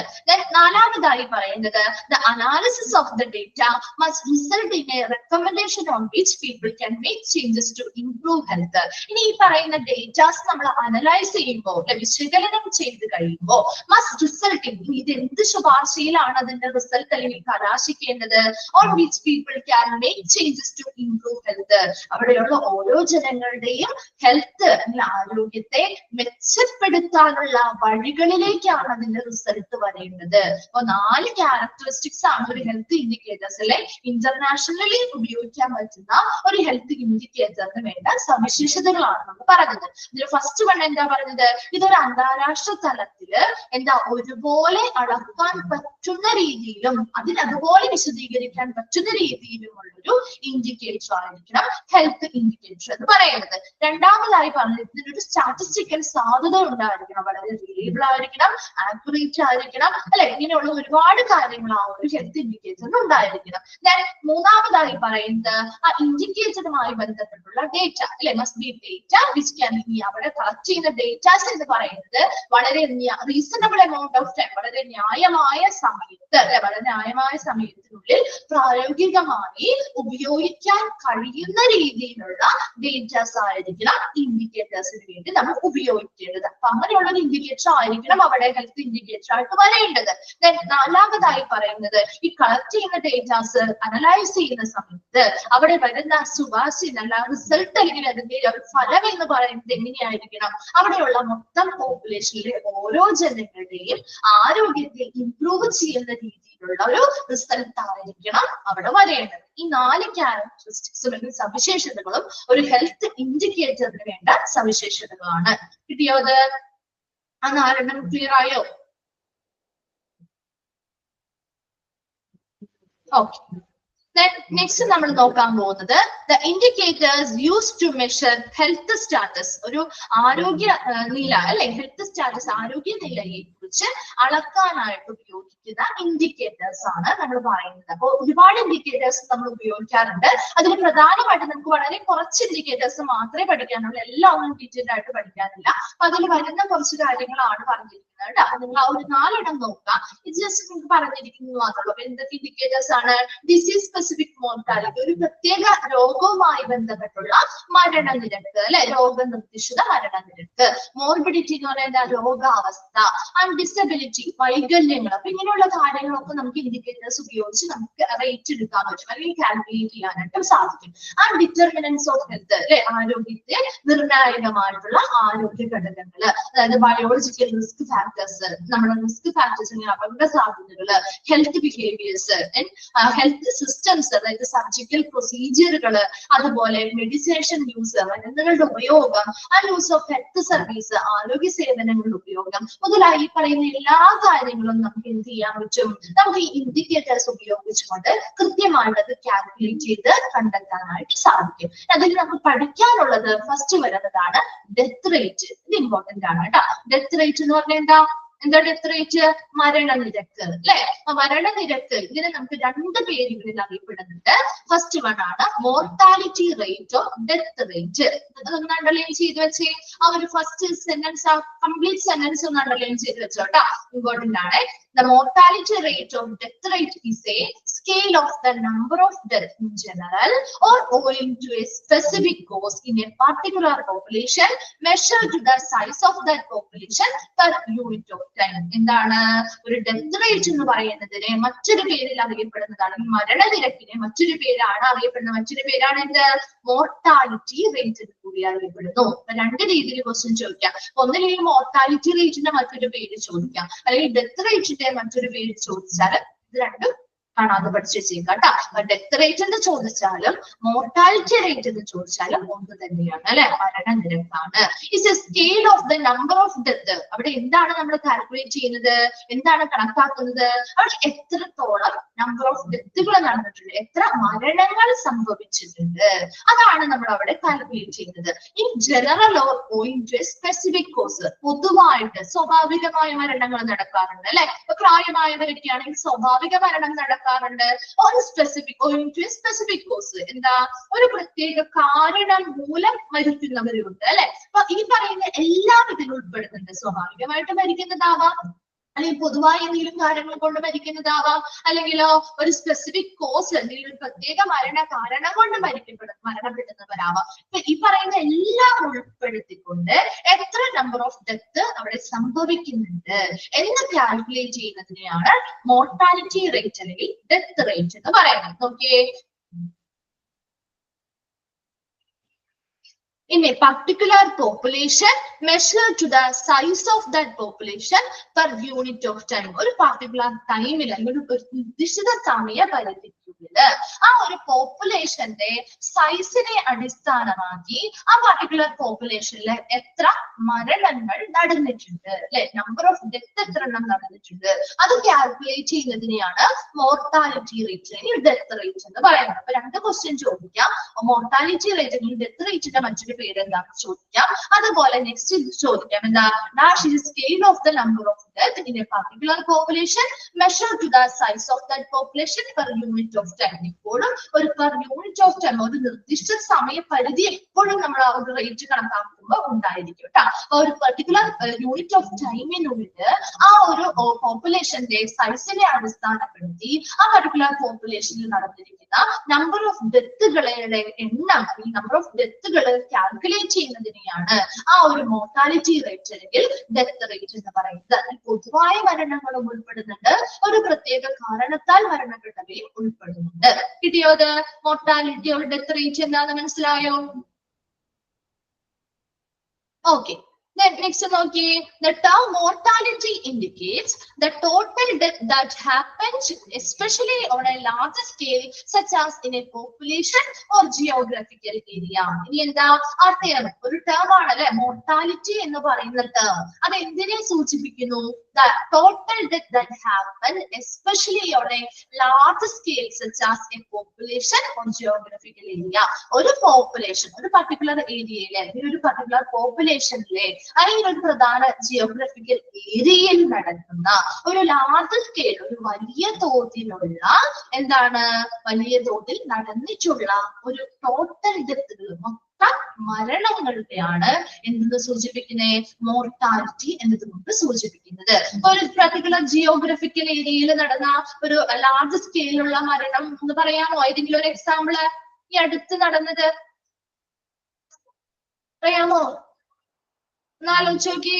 നാലാമതായി പറയുന്നത് the analysis of the data must result in a recommendation on which people can make changes to improve health. ഇനി ഈ പറയുന്ന ഡേറ്റാസ് നമ്മൾ അനലൈസ് ചെയ്യുമ്പോൾ, വിശകലനം ചെയ്ത് കഴിയുമ്പോൾ മസ്റ്റ് റിസൾട്ട് ഇൻ, ഇത് എന്ത് ശുപാർശയിലാണ് അതിന്റെ റിസൾട്ട് അല്ലെങ്കിൽ കലാശിക്കേണ്ടത്? On which people can make changes to improve health. അവിടെയുള്ള ഓരോ ജനങ്ങളുടെയും ഹെൽത്ത് അല്ലെങ്കിൽ ആരോഗ്യത്തെ മെച്ചപ്പെടുത്താനുള്ള വഴികളിലേക്കാണ് അതിന്റെ റിസൾട്ട് വരേണ്ടത്. അപ്പൊ 4 ക്യാരക്ടറിസ്റ്റിക്സ് ആണ് ഒരു ഹെൽത്ത് ഇൻഡിക്കേറ്റേഴ്സ് അല്ലെ ഇന്റർനാഷണലി ഉപയോഗിക്കാൻ പറ്റുന്ന ഒരു ഹെൽത്ത് ഇൻഡിക്കേറ്ററിന് വേണ്ട സവിശേഷതകളാണ് നമ്മൾ പറഞ്ഞത്. ഇതിൽ ഫസ്റ്റ് വൺ എന്താ പറഞ്ഞത്? ഇതൊരു അന്താരാഷ്ട്ര തലത്തില് എന്താ ഒരുപോലെ അളക്കാൻ പറ്റുന്ന രീതിയിലും അതുപോലെ വിശദീകരിക്കാൻ പറ്റുന്ന രീതിയിലുമുള്ളൊരു ഇൻഡിക്കേറ്റർ ആയിരിക്കണം ഹെൽത്ത് ഇൻഡിക്കേറ്റർ എന്ന് പറയുന്നത്. രണ്ടാമതായി പറഞ്ഞത് ഇതിനൊരു സ്റ്റാറ്റിസ്റ്റിക്കൽ സാധ്യത ഉണ്ടായിരിക്കണം, വളരെ റിലയബിൾ ആയിരിക്കണം, ആക്യുറേറ്റ് ആയിരിക്കണം അല്ലെ? ഇങ്ങനെയുള്ള ഒരുപാട് കാര്യങ്ങൾ ആ ഒരു ഹെൽത്ത് ഇൻഡിക്കേറ്ററിന് ഉണ്ടായിരിക്കണം. മൂന്നാമതായി പറയുന്നത് ആ ഇൻഡിക്കേറ്ററുമായി ബന്ധപ്പെട്ടുള്ള ഡേറ്റ അല്ലെ? Must be data which can be, അവിടെ കളക്ട് ചെയ്യുന്ന ഡേറ്റാസ് എന്ന് പറയുന്നത് വളരെ റീസണബിൾ എമൗണ്ട് ഓഫ് ടൈം, വളരെ ന്യായമായ സമയത്ത് അല്ലെ, വളരെ ന്യായമായ സമയത്തിനുള്ളിൽ പ്രായോഗികമായി ഉപയോഗിക്കാൻ കഴിയുന്ന രീതിയിലുള്ള ഡേറ്റാസ് ആയിരിക്കണം ഇൻഡിക്കേറ്റേഴ്സിന് വേണ്ടി നമ്മൾ ഉപയോഗിക്കേണ്ടത്. അപ്പൊ അങ്ങനെയുള്ള ഒരു ഇൻഡിക്കേറ്റർ ആയിരിക്കണം അവിടെ ഹെൽത്ത് ഇൻഡിക്കേറ്റർ ആയിട്ട് വരേണ്ടത്. നാലാമതായി പറയുന്നത് ഈ കളക്ട് ചെയ്യുന്ന ഡേറ്റാസ് അനലൈസ് ചെയ്യുന്ന സമയത്ത് അവിടെ വരുന്ന ശുപാർശ റിസൾട്ട് അല്ലെങ്കിൽ അതിന്റെ ഒരു ഫലം എന്ന് പറയുന്നത് എങ്ങനെയായിരിക്കണം? അവിടെയുള്ള മൊത്തം പോപ്പുലേഷനിലെ ഓരോ ജനങ്ങളുടെയും ആരോഗ്യത്തെ ഇംപ്രൂവ് ചെയ്യുന്ന രീതിയിലുള്ള ഒരു റിസൾട്ട് ആയിരിക്കണം അവിടെ വരേണ്ടത്. ഈ 4 ക്യാരക്ടറിസ്റ്റിക്സും അല്ലെങ്കിൽ സവിശേഷതകളും ഒരു ഹെൽത്ത് ഇൻഡിക്കേറ്ററിന് വേണ്ട സവിശേഷതകളാണ്. കിട്ടിയോ? അത് ആ 4 ക്ലിയർ ആയോ? ഓക്കെ. നെക്സ്റ്റ് നമ്മൾ നോക്കാൻ പോകുന്നത് the indicators use to measure health status. ഒരു ആരോഗ്യ നില അല്ലെ, ഹെൽത്ത് സ്റ്റാറ്റസ് ആരോഗ്യ നിലയെ കുറിച്ച് അളക്കാനായിട്ട് ഉപയോഗിക്കുന്ന ഇൻഡിക്കേറ്റേഴ്സ് ആണ് നമ്മൾ പറയുന്നത്. അപ്പോൾ ഒരുപാട് ഇൻഡിക്കേറ്റേഴ്സ് നമ്മൾ ഉപയോഗിക്കാറുണ്ട്. അതിൽ പ്രധാനമായിട്ട് നമുക്ക് വളരെ കുറച്ച് ഇൻഡിക്കേറ്റേഴ്സ് മാത്രമേ പഠിക്കാനുള്ളൂ, എല്ലാം ഒന്നും ഡീറ്റെയിൽ ആയിട്ട് പഠിക്കാനില്ല. അപ്പൊ അതിൽ വരുന്ന കുറച്ച് കാര്യങ്ങളാണ് പറഞ്ഞിരിക്കുന്നത്. പറയുന്നത് കേട്ടോ. നിങ്ങൾ ആ ഒരു 4 നോക്കുക. ഇത് ജസ്റ്റ് നിങ്ങൾക്ക് പറഞ്ഞിരിക്കുന്നത് മാത്രമേ ഉള്ളൂ. എന്തൊക്കെ ഇൻഡിക്കേറ്റേഴ്സ് ആണ്? ഡിസീസ് സ്പെസിഫിക് മോർട്ടാലിറ്റി, ഒരു പ്രത്യേക രോഗവുമായി ബന്ധപ്പെട്ടുള്ള മരണനിരക്ക് അല്ലെ, രോഗനിർദ്ദിഷ്ട മരണനിരക്ക്. മോർബിഡിറ്റി എന്ന് പറയുന്നത് രോഗാവസ്ഥ. ആൻഡ് ഡിസബിലിറ്റി, വൈകല്യങ്ങൾ. അപ്പൊ ഇങ്ങനെയുള്ള കാര്യങ്ങളൊക്കെ നമുക്ക് ഇൻഡിക്കേറ്റേഴ്സ് ഉപയോഗിച്ച് നമുക്ക് റേറ്റ് എടുക്കാൻ പറ്റും അല്ലെങ്കിൽ കാൽക്കുലേറ്റ് ചെയ്യാനായിട്ട് സാധിക്കും. ആൻഡ് ഡിറ്റർമിനൻസ് ഓഫ് ഹെൽത്ത് അല്ലെ, ആരോഗ്യത്തെ നിർണായകമായിട്ടുള്ള ആരോഗ്യ ഘടകങ്ങൾ, അതായത് ബയോളജിക്കൽ റിസ്ക് ഫാക്ടേഴ്സ്, നമ്മുടെ റിസ്ക് ഫാക്ടേഴ്സിന് അപകട സാധ്യതകള്, ഹെൽത്ത് ബിഹേവിയേഴ്സ്, ഹെൽത്ത് സിസ്റ്റംസ്, അതായത് സർജിക്കൽ പ്രൊസീജിയറുകള്, അതുപോലെ മെഡിസേഷൻ യൂസ്, മരുന്നുകളുടെ ഉപയോഗം, ആ യൂസ് ഓഫ് ഹെൽത്ത് സർവീസ്, ആരോഗ്യ സേവനങ്ങളുടെ ഉപയോഗം മുതലായി പറയുന്ന എല്ലാ കാര്യങ്ങളും നമുക്ക് എന്ത് ചെയ്യാൻ പറ്റും? നമുക്ക് ഈ ഇൻഡിക്കേറ്റേഴ്സ് ഉപയോഗിച്ചുകൊണ്ട് കൃത്യമായിട്ട് അത് കാൽക്കുലേറ്റ് ചെയ്ത് കണ്ടെത്താനായിട്ട് സാധിക്കും. അതിൽ നമുക്ക് പഠിക്കാനുള്ളത് ഫസ്റ്റ് വരുന്നതാണ് ഡെത്ത് റേറ്റ്. ഇത് ഇമ്പോർട്ടന്റ് ആണ് കേട്ടോ. ഡെത്ത് റേറ്റ് എന്ന് പറഞ്ഞാൽ എന്താ ഡെത്ത് റേറ്റ്? മരണനിരക്ക് അല്ലെ. മരണനിരക്ക് ഇതിനെ നമുക്ക് 2 പേരുകളിൽ അറിയപ്പെടുന്നുണ്ട്. ഫസ്റ്റ് വൺ ആണ് mortality rate of death rate. അതൊന്ന് അണ്ടർലൈൻ ചെയ്ത് വെച്ചേ. ആ ഒരു ഫസ്റ്റ് സെന്റൻസ്, ആ കംപ്ലീറ്റ് സെന്റൻസ് ഒന്ന് അണ്ടർലൈൻ ചെയ്ത് വെച്ചോട്ടോ, ഇമ്പോർട്ടന്റ് ആണ്. The mortality rate of death rate is a scale of the number of deaths in general or owing to a specific cause in a particular population measured to the size of that population per unit of time. എന്താണ് ഒരു death rate എന്ന് പറയുന്നതിനെ മറ്റൊരു പേരിൽ അറിയപ്പെടുന്നതാണ്, മരണനിരക്കിനെ മറ്റൊരു പേരാണ് അറിയപ്പെടുന്നത്. മറ്റൊരു പേരാണ് എന്ത്? മോർട്ടാലിറ്റി റേറ്റ് എന്ന് കൂടി അറിയപ്പെടുന്നു. 2 രീതിയിൽ ക്വസ്റ്റ്യൻ ചോദിക്കാം. ഒന്നില്ലെങ്കിൽ മോർട്ടാലിറ്റി റേറ്റിന്റെ മറ്റൊരു പേര് ചോദിക്കാം, അല്ലെങ്കിൽ ഡെത്ത് റേറ്റിന്റെ മറ്റൊരു പേര് ചോദിച്ചാൽ ഇത് രണ്ടും കാണാതെ പഠിച്ചു വെച്ചേക്കാം കേട്ടോ. ഡെത്ത് റേറ്റ് എന്ന് ചോദിച്ചാലും മോർട്ടാലിറ്റി റേറ്റ് എന്ന് ചോദിച്ചാലും ഒന്ന് തന്നെയാണ് അല്ലെ, മരണനിരക്കാണ്. It's a scale of the number of death. അവിടെ എന്താണ് നമ്മൾ കാൽക്കുലേറ്റ് ചെയ്യുന്നത്? എന്താണ് കണക്കാക്കുന്നത്? അവിടെ എത്രത്തോളം നമ്പർ ഓഫ് ഡെത്തുകൾ നടന്നിട്ടുണ്ട്, എത്ര മരണങ്ങൾ സംഭവിച്ചിട്ടുണ്ട്, അതാണ് നമ്മൾ അവിടെ കാൽക്കുലേറ്റ് ചെയ്യുന്നത്. In general or owing to a specific cause, പൊതുവായിട്ട് സ്വാഭാവികമായ മരണങ്ങൾ നടക്കാറുണ്ട് അല്ലെ. ഇപ്പൊ പ്രായമായവരൊക്കെയാണെങ്കിൽ സ്വാഭാവിക മരണം നടക്കാറുണ്ട്. ഒരു സ്പെസിഫിക് കോസ്, എന്താ ഒരു പ്രത്യേക കാരണം മൂലം മരിക്കുന്നവരുണ്ട് അല്ലെ. അപ്പൊ ഈ പറയുന്ന എല്ലാം ഇതിൽ ഉൾപ്പെടുന്നുണ്ട്. സ്വാഭാവികമായിട്ട് മരിക്കുന്നതാവാം, അല്ലെങ്കിൽ പൊതുവായ എന്തെങ്കിലും കാര്യങ്ങൾ കൊണ്ട് മരിക്കുന്നതാവാം, അല്ലെങ്കിലോ ഒരു സ്പെസിഫിക് കോസ്, എന്തെങ്കിലും പ്രത്യേക മരണ കാരണം കൊണ്ട് മരണപ്പെടുന്നവരാവാം. ഇപ്പൊ ഈ പറയുന്ന എല്ലാം ഉൾപ്പെടുത്തിക്കൊണ്ട് എത്ര നമ്പർ ഓഫ് ഡെത്ത് അവിടെ സംഭവിക്കുന്നുണ്ട് എന്ന് കാൽക്കുലേറ്റ് ചെയ്യുന്നതിനെയാണ് മോർട്ടാലിറ്റി റേറ്റ് അല്ലെങ്കിൽ ഡെത്ത് റേറ്റ് എന്ന് പറയുന്നത്. നോക്കിയേ, in a particular population measured to the size of that population per unit of time. ഒരു particular ടൈമിൽ അല്ലെങ്കിൽ ഒരു നിശ്ചിത സമയ പരിധിക്കുള്ളില് ആ ഒരു പോപ്പുലേഷന്റെ സൈസിനെ അടിസ്ഥാനമാക്കി ആ പർട്ടിക്കുലർ പോപ്പുലേഷനിൽ എത്ര മരണങ്ങൾ നടന്നിട്ടുണ്ട് അല്ലെ, നമ്പർ ഓഫ് ഡെത്ത് എത്ര എണ്ണം നടന്നിട്ടുണ്ട്, അത് കാൽക്കുലേറ്റ് ചെയ്യുന്നതിനെയാണ് മോർട്ടാലിറ്റി റേറ്റ് അല്ലെങ്കിൽ ഡെത്ത് റേറ്റ് എന്ന് പറയുന്നത്. അപ്പൊ 2 ക്വസ്റ്റ്യൻ ചോദിക്കാം. മോർട്ടാലിറ്റി റേറ്റ് അല്ലെങ്കിൽ ഡെത്ത് റേറ്റിന്റെ മറ്റൊരു പേര് എന്താണെന്ന് ചോദിക്കാം. അതുപോലെ നെക്സ്റ്റ് ചോദിക്കാം, എന്താ dash is scale of the number of death in a particular population measured to the size of that population per unit of time. ഇപ്പോഴും ഒരു per unit of time, ഒരു നിർദ്ദിഷ്ട സമയപരിധി എപ്പോഴും നമ്മൾ ആ ഒരു റേറ്റ് കണക്കാക്കുമ്പോൾ ഉണ്ടായിരിക്കും കേട്ടോ. ഒരു പെർട്ടിക്കുലർ യൂണിറ്റ് ഓഫ് ടൈമിനുള്ളിൽ ആ ഒരു പോപ്പുലേഷന്റെ സൈസിനെ അടിസ്ഥാനപ്പെടുത്തി ആ പർട്ടിക്കുലർ പോപ്പുലേഷനിൽ നടന്നിരിക്കുന്ന നമ്പർ ഓഫ് ഡെത്തുകളുടെ എണ്ണം, ഈ നമ്പർ ഓഫ് ഡെത്തുകൾ കാൽക്കുലേറ്റ് ചെയ്യുന്നതിനെയാണ് ആ ഒരു മോർട്ടാലിറ്റി റേറ്റ് അല്ലെങ്കിൽ ഡെത്ത് റേറ്റ് എന്ന് പറയുന്നത്. പൊതുവായ മരണങ്ങളും ഉൾപ്പെടുന്നുണ്ട്, ഒരു പ്രത്യേക കാരണത്താൽ മരണപ്പെട്ടവയും ഉൾപ്പെടുന്നുണ്ട്. കിട്ടിയോത്? മോർട്ടാലിറ്റി ഓർ ഡെത്ത് റേറ്റ് എന്താണെന്ന് മനസ്സിലായോ? ഓക്കെ. Then next നോക്കിയേ, the term mortality indicates the total death that happens especially on a large scale such as in a population or geographical area. ഇനി എന്താ ആ ടേം? ഒരു ടേം ആണല്ലേ mortality എന്ന് പറയുന്ന ടേം. അത് എന്തിനെ സൂചിപ്പിക്കുന്നു? The total death that happen especially on a large scale such as a population or geographical area. ഒരു പോപ്പുലേഷൻ, ഒരു പർട്ടിക്കുലർ ഏരിയയിലെ അല്ലെങ്കിൽ ഒരു പർട്ടിക്കുലർ പോപ്പുലേഷനിലെ അല്ലെങ്കിൽ ഒരു പ്രധാന ജിയോഗ്രഫിക്കൽ ഏരിയയിൽ നടക്കുന്ന ഒരു ലാർജ് സ്കെയിൽ, ഒരു വലിയ തോതിലുള്ള എന്താണ്, വലിയ തോതിൽ നടന്നിട്ടുള്ള ഒരു ടോട്ടൽ ഡെത്തുകൾ, മരണങ്ങളുടെയാണ് എന്തെന്ന് സൂചിപ്പിക്കുന്നത്, മോർട്ടാലിറ്റി എന്നതുകൊണ്ട് സൂചിപ്പിക്കുന്നത്. ഒരു പർട്ടിക്കുലർ ജിയോഗ്രഫിക്കൽ ഏരിയയിൽ നടന്ന ഒരു ലാർജ് സ്കെയിലുള്ള മരണം എന്ന് പറയാമോ? ഏതെങ്കിലും ഒരു എക്സാമ്പിള് ഈ അടുത്ത് നടന്നത് പറയാമോ? ഒന്നാലോചിച്ച് നോക്കി.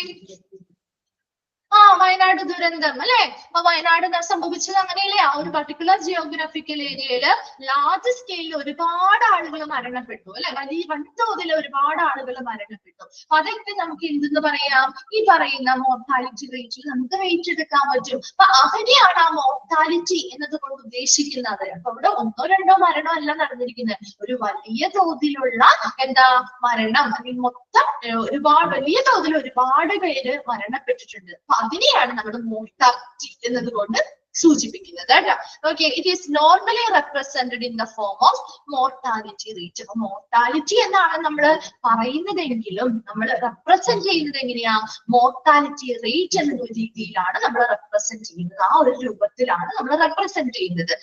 വയനാട് ദുരന്തം അല്ലെ? അപ്പൊ വയനാട് സംഭവിച്ചത് അങ്ങനെയല്ലേ? ആ ഒരു പർട്ടിക്കുലർ ജിയോഗ്രഫിക്കൽ ഏരിയയില് ലാർജ് സ്കെയിലിൽ ഒരുപാട് ആളുകൾ മരണപ്പെട്ടു അല്ലെ? വലിയ വൻതോതിൽ ഒരുപാട് ആളുകൾ മരണപ്പെട്ടു. അപ്പൊ അതൊക്കെ നമുക്ക് എന്തെന്ന് പറയാം? ഈ പറയുന്ന മോർട്ടാലിറ്റി റേറ്റിൽ നമുക്ക് റേറ്റ് എടുക്കാൻ പറ്റും. അപ്പൊ അവിടെയാണ് ആ മോർട്ടാലിറ്റി എന്നതുകൊണ്ട് ഉദ്ദേശിക്കുന്നത്. അപ്പൊ ഇവിടെ 1 2 മരണോ അല്ല നടന്നിരിക്കുന്നത്, ഒരു വലിയ തോതിലുള്ള മരണം, അല്ലെങ്കിൽ മൊത്തം വലിയ തോതിൽ ഒരുപാട് പേര് മരണപ്പെട്ടിട്ടുണ്ട്. അതിനെയാണ് നമ്മൾ മോർട്ടാലിറ്റി എന്നതുകൊണ്ട് സൂചിപ്പിക്കുന്നത് കേട്ടോ. Okay, it is normally represented in the form of mortality rate. അപ്പൊ മോർട്ടാലിറ്റി എന്നാണ് നമ്മൾ പറയുന്നതെങ്കിലും നമ്മൾ റെപ്രസെന്റ് ചെയ്യുന്നത് എങ്ങനെയാ? മോർട്ടാലിറ്റി റേറ്റ് എന്ന രീതിയിലാണ് നമ്മൾ റെപ്രസെന്റ് ചെയ്യുന്നത്. ആ ഒരു രൂപത്തിലാണ് നമ്മൾ റെപ്രസെന്റ് ചെയ്യുന്നത്.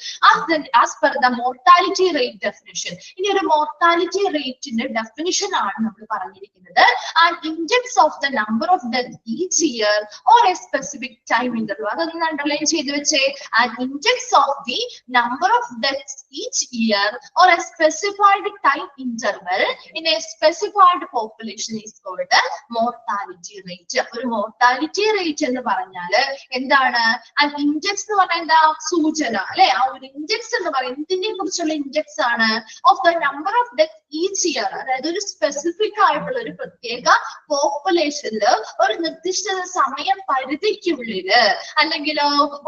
As per the mortality rate definition. ഇനി ഒരു മോർട്ടാലിറ്റി റേറ്റിന്റെ ഡെഫിനിഷൻ ആണ് നമ്മൾ പറഞ്ഞിരിക്കുന്നത്. And index of the number of death each year or A specific time interval. അതൊന്ന് അണ്ടർലൈൻ ചെയ്ത് വെച്ച് an index of the number of deaths each year or a specified time interval in a specified population is called mortality rate. ഒരു mortality rate എന്ന് പറഞ്ഞാല് എന്താണ്? an index എന്ന് പറഞ്ഞാൽ എന്താ? സൂചന അല്ലെ? ആ ഒരു ഇൻഡെക്സ് എന്ന് പറയുന്നത് എന്തിനെ കുറിച്ചുള്ള ഇൻഡെക്സ് ആണ്? Of the number of death each year. അതായത് ഒരു സ്പെസിഫിക് ആയിട്ടുള്ള ഒരു പ്രത്യേക പോപ്പുലേഷനില് ഒരു നിർദ്ദിഷ്ട സമയ പരിധിക്കുള്ളില് അല്ലെങ്കിൽ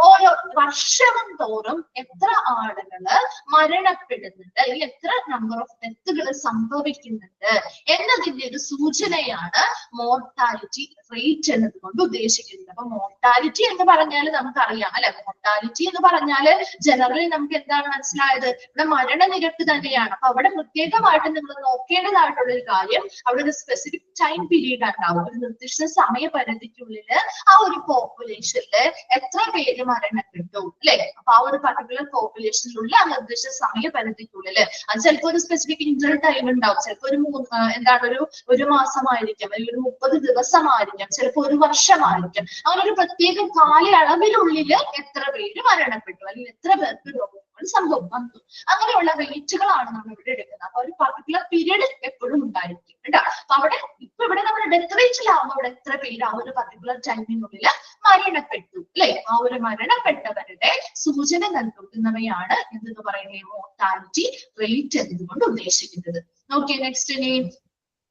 ഓരോ വർഷവും തോറും എത്ര ആളുകള് മരണപ്പെടുന്നുണ്ട്, അല്ലെങ്കിൽ എത്ര നമ്പർ ഓഫ് ഡെത്തുകൾ സംഭവിക്കുന്നുണ്ട് എന്നതിന്റെ ഒരു സൂചനയാണ് മോർട്ടാലിറ്റി റേറ്റ് എന്നതുകൊണ്ട് ഉദ്ദേശിക്കുന്നത്. അപ്പൊ മോർട്ടാലിറ്റി എന്ന് പറഞ്ഞാൽ നമുക്കറിയാം അല്ലെ? മോർട്ടാലിറ്റി എന്ന് പറഞ്ഞാല് ജനറലി നമുക്ക് എന്താണ് മനസ്സിലായത്? ഇവിടെ മരണനിരക്ക് തന്നെയാണ്. അപ്പൊ അവിടെ പ്രത്യേകമായിട്ട് നിങ്ങൾ നോക്കേണ്ടതായിട്ടുള്ള ഒരു കാര്യം, അവിടെ ഒരു സ്പെസിഫിക് ടൈം പീരീഡ് ഉണ്ടാവും. ഒരു നിർദ്ദിഷ്ട സമയപരിധിക്കുള്ളില് ആ ഒരു പോപ്പുലേഷനില് എത്ര പേര് മരണപ്പെട്ടു അല്ലെ? അപ്പൊ ആ ഒരു പർട്ടിക്കുലർ പോപ്പുലേഷനിലുള്ള ആ നിർദ്ദിഷ്ട സമയപരിധിക്കുള്ളില് അത് ചിലപ്പോൾ ഒരു സ്പെസിഫിക് ഇന്റർ ടൈം ഉണ്ടാവും. ചിലപ്പോൾ ഒരു മാസമായിരിക്കാം, അല്ലെങ്കിൽ ഒരു 30 ദിവസമായിരിക്കാം, ചിലപ്പോൾ ഒരു വർഷമായിരിക്കാം. അങ്ങനെ ഒരു പ്രത്യേക കാലയളവിനുള്ളില് എത്ര പേര് മരണപ്പെട്ടു, അല്ലെങ്കിൽ എത്ര പേർക്ക് രോഗങ്ങൾ വന്നു, അങ്ങനെയുള്ള റേറ്റുകളാണ് നമ്മൾ ഇവിടെ എടുക്കുന്നത്. അപ്പൊ ഒരു പർട്ടിക്കുലർ പീരീഡ് എപ്പോഴും ഉണ്ടായിരിക്കും കേട്ടോ. അപ്പൊ അവിടെ ഇവിടെ നമ്മുടെ ഡെത്ത് റേറ്റിലാവുമ്പോൾ അവിടെ എത്ര പേര് ആ ഒരു പർട്ടിക്കുലർ ടൈമിനുള്ളിൽ മരണപ്പെട്ടു അല്ലെ? ആ ഒരു മരണപ്പെട്ടവരുടെ സൂചന നൽകുന്നവയാണ് എന്തെന്ന് പറയുന്നത്? മോർട്ടാലിറ്റി റേറ്റ് എന്നതുകൊണ്ട് ഉദ്ദേശിക്കുന്നത്. Okay, next.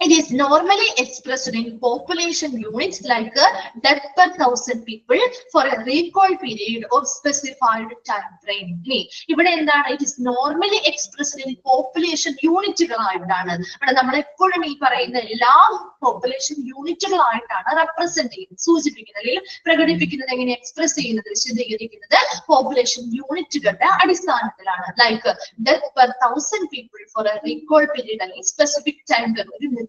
It is normally expressed in population units like death per 1000 people for a recall period or specified time frame. ഇവിടെ എന്താണ്? It is normally expressed in population യൂണിറ്റുകളായിട്ടാണ്. അവിടെ നമ്മൾ എപ്പോഴും ഈ പറയുന്ന എല്ലാ പോപ്പുലേഷൻ യൂണിറ്റുകളായിട്ടാണ് റെപ്രസെന്റ് ചെയ്യുന്നത്, സൂചിപ്പിക്കുന്നത്, അല്ലെങ്കിൽ പ്രകടിപ്പിക്കുന്നത്. എങ്ങനെ എക്സ്പ്രസ് ചെയ്യുന്നത്, വിശദീകരിക്കുന്നത് പോപ്പുലേഷൻ യൂണിറ്റുകളുടെ അടിസ്ഥാനത്തിലാണ്. Like death per 1000 people for a recall period, അല്ലെങ്കിൽ സ്പെസിഫിക് ടൈം, ഒരു നിർദ്ദിഷ്ട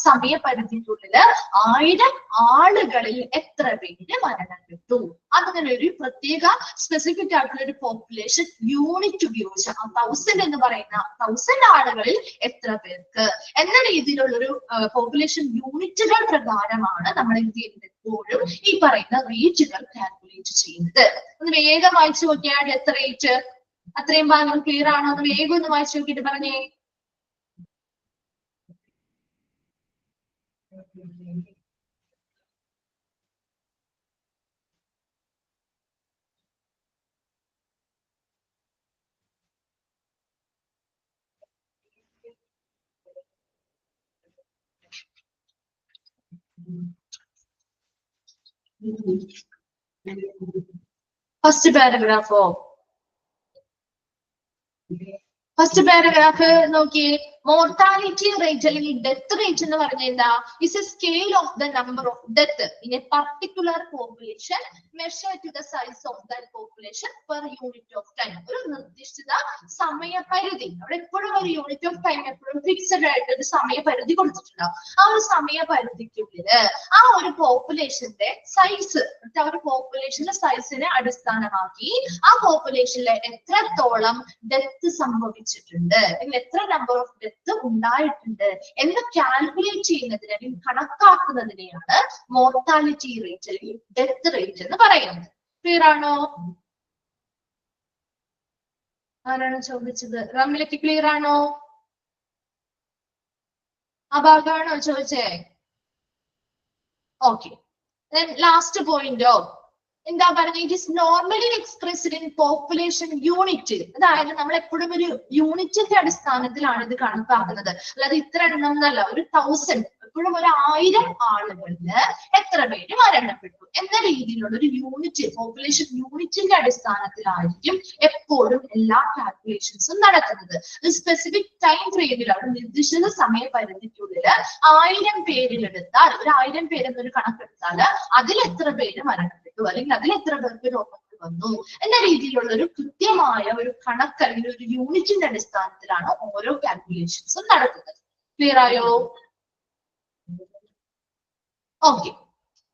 സമയപരിധിക്കുള്ളില് 1000 ആളുകളിൽ എത്ര പേര് മരണപ്പെട്ടു. അങ്ങനെ ഒരു പ്രത്യേക സ്പെസിഫിക് ആയിട്ടുള്ള ഒരു പോപ്പുലേഷൻ യൂണിറ്റ് ഉപയോഗിച്ച് ആ 1000 എന്ന് പറയുന്ന 1000 ആളുകളിൽ എത്ര പേർക്ക് എന്ന രീതിയിലുള്ള ഒരു പോപ്പുലേഷൻ യൂണിറ്റുകൾ പ്രകാരമാണ് നമ്മൾ എന്ത് ചെയ്യുന്നത്? എപ്പോഴും ഈ പറയുന്ന റേറ്റുകൾ കാൽക്കുലേറ്റ് ചെയ്യുന്നത്. ഒന്ന് വേഗം വായിച്ചു നോക്കിയാൽ ഡെത്ത് റേറ്റ് അത്രയും ഭാഗം ക്ലിയർ ആണോ? ഒന്ന് വേഗം ഒന്ന് വായിച്ചു നോക്കിയിട്ട് പറഞ്ഞേ. ഫസ്റ്റ് പാരഗ്രാഫോ? ഫസ്റ്റ് പാരഗ്രാഫ് നോക്കിയേ. മോർട്ടാലിറ്റി റേറ്റ് അല്ലെങ്കിൽ ഡെത്ത് റേറ്റ് എന്ന് പറഞ്ഞാൽ എന്താ? Is a scale of the number of death in a particular population measured to the size of that population per unit of time. ഒരു നിർദ്ദിഷ്ട സമയപരിധി. അവിടെ എപ്പോഴും ഒരു യൂണിറ്റ് ഓഫ് ടൈം എപ്പോഴും ഫിക്സഡ് ആയിട്ട് ഒരു സമയപരിധി കൊടുത്തിട്ടുണ്ടാവും. ആ ഒരു സമയപരിധിക്കുള്ളില് ആ ഒരു പോപ്പുലേഷന്റെ സൈസ്, ആ ഒരു പോപ്പുലേഷന്റെ സൈസിനെ അടിസ്ഥാനമാക്കി ആ പോപ്പുലേഷനിലെ എത്രത്തോളം ഡെത്ത് സംഭവിച്ചിട്ടുണ്ട്, അല്ലെങ്കിൽ എത്ര നമ്പർ ഓഫ് ഡെത്ത് ഡെത്ത് ഉണ്ടായിട്ടുണ്ട് എന്ന് കാൽക്കുലേറ്റ് ചെയ്യുന്നതിന് അല്ലെങ്കിൽ കണക്കാക്കുന്നതിനെയാണ് മോർട്ടാലിറ്റി റേറ്റ് അല്ലെങ്കിൽ ഡെത്ത് റേറ്റ് എന്ന് പറയുന്നത്. ക്ലിയർ ആണോ? ആരാണ് ചോദിച്ചത്? റംലയ്ക്ക് ക്ലിയർ ആണോ? ആ ഭാഗമാണോ ചോദിച്ചേ? ഓക്കെ. ലാസ്റ്റ് പോയിന്റോ എന്താ പറയുക? It is normally expressed in population unit. അതായത് നമ്മൾ എപ്പോഴും ഒരു യൂണിറ്റിന്റെ അടിസ്ഥാനത്തിലാണ് ഇത് കണക്കാക്കുന്നത്. അല്ലാതെ ഇത്ര എണ്ണം എന്നല്ല. ഒരു 1000 എപ്പോഴും ഒരു 1000 ആളുകളില് എത്ര പേര് മരണപ്പെട്ടു എന്ന രീതിയിലുള്ള ഒരു യൂണിറ്റ്, പോപ്പുലേഷൻ യൂണിറ്റിന്റെ അടിസ്ഥാനത്തിലായിരിക്കും എപ്പോഴും എല്ലാ കാൽക്കുലേഷൻസും നടക്കുന്നത്. ഒരു സ്പെസിഫിക് ടൈം ഫ്രെയിമിലാണ്, നിർദ്ദിഷ്ട സമയപരിധിക്കുള്ളിൽ 1000 പേരിലെടുത്താൽ, ഒരു 1000 പേരെന്നൊരു കണക്കെടുത്താൽ അതിൽ എത്ര പേര് മരണപ്പെട്ടു അല്ലെങ്കിൽ അതിൽ എത്ര പേർക്ക് രോഗങ്ങൾ വന്നു എന്ന രീതിയിലുള്ള ഒരു കൃത്യമായ ഒരു കണക്ക് അല്ലെങ്കിൽ ഒരു യൂണിറ്റിന്റെ അടിസ്ഥാനത്തിലാണ് ഓരോ കാൽക്കുലേഷൻസും നടത്തുന്നത്. ക്ലിയർ ആയോ? ഓക്കെ.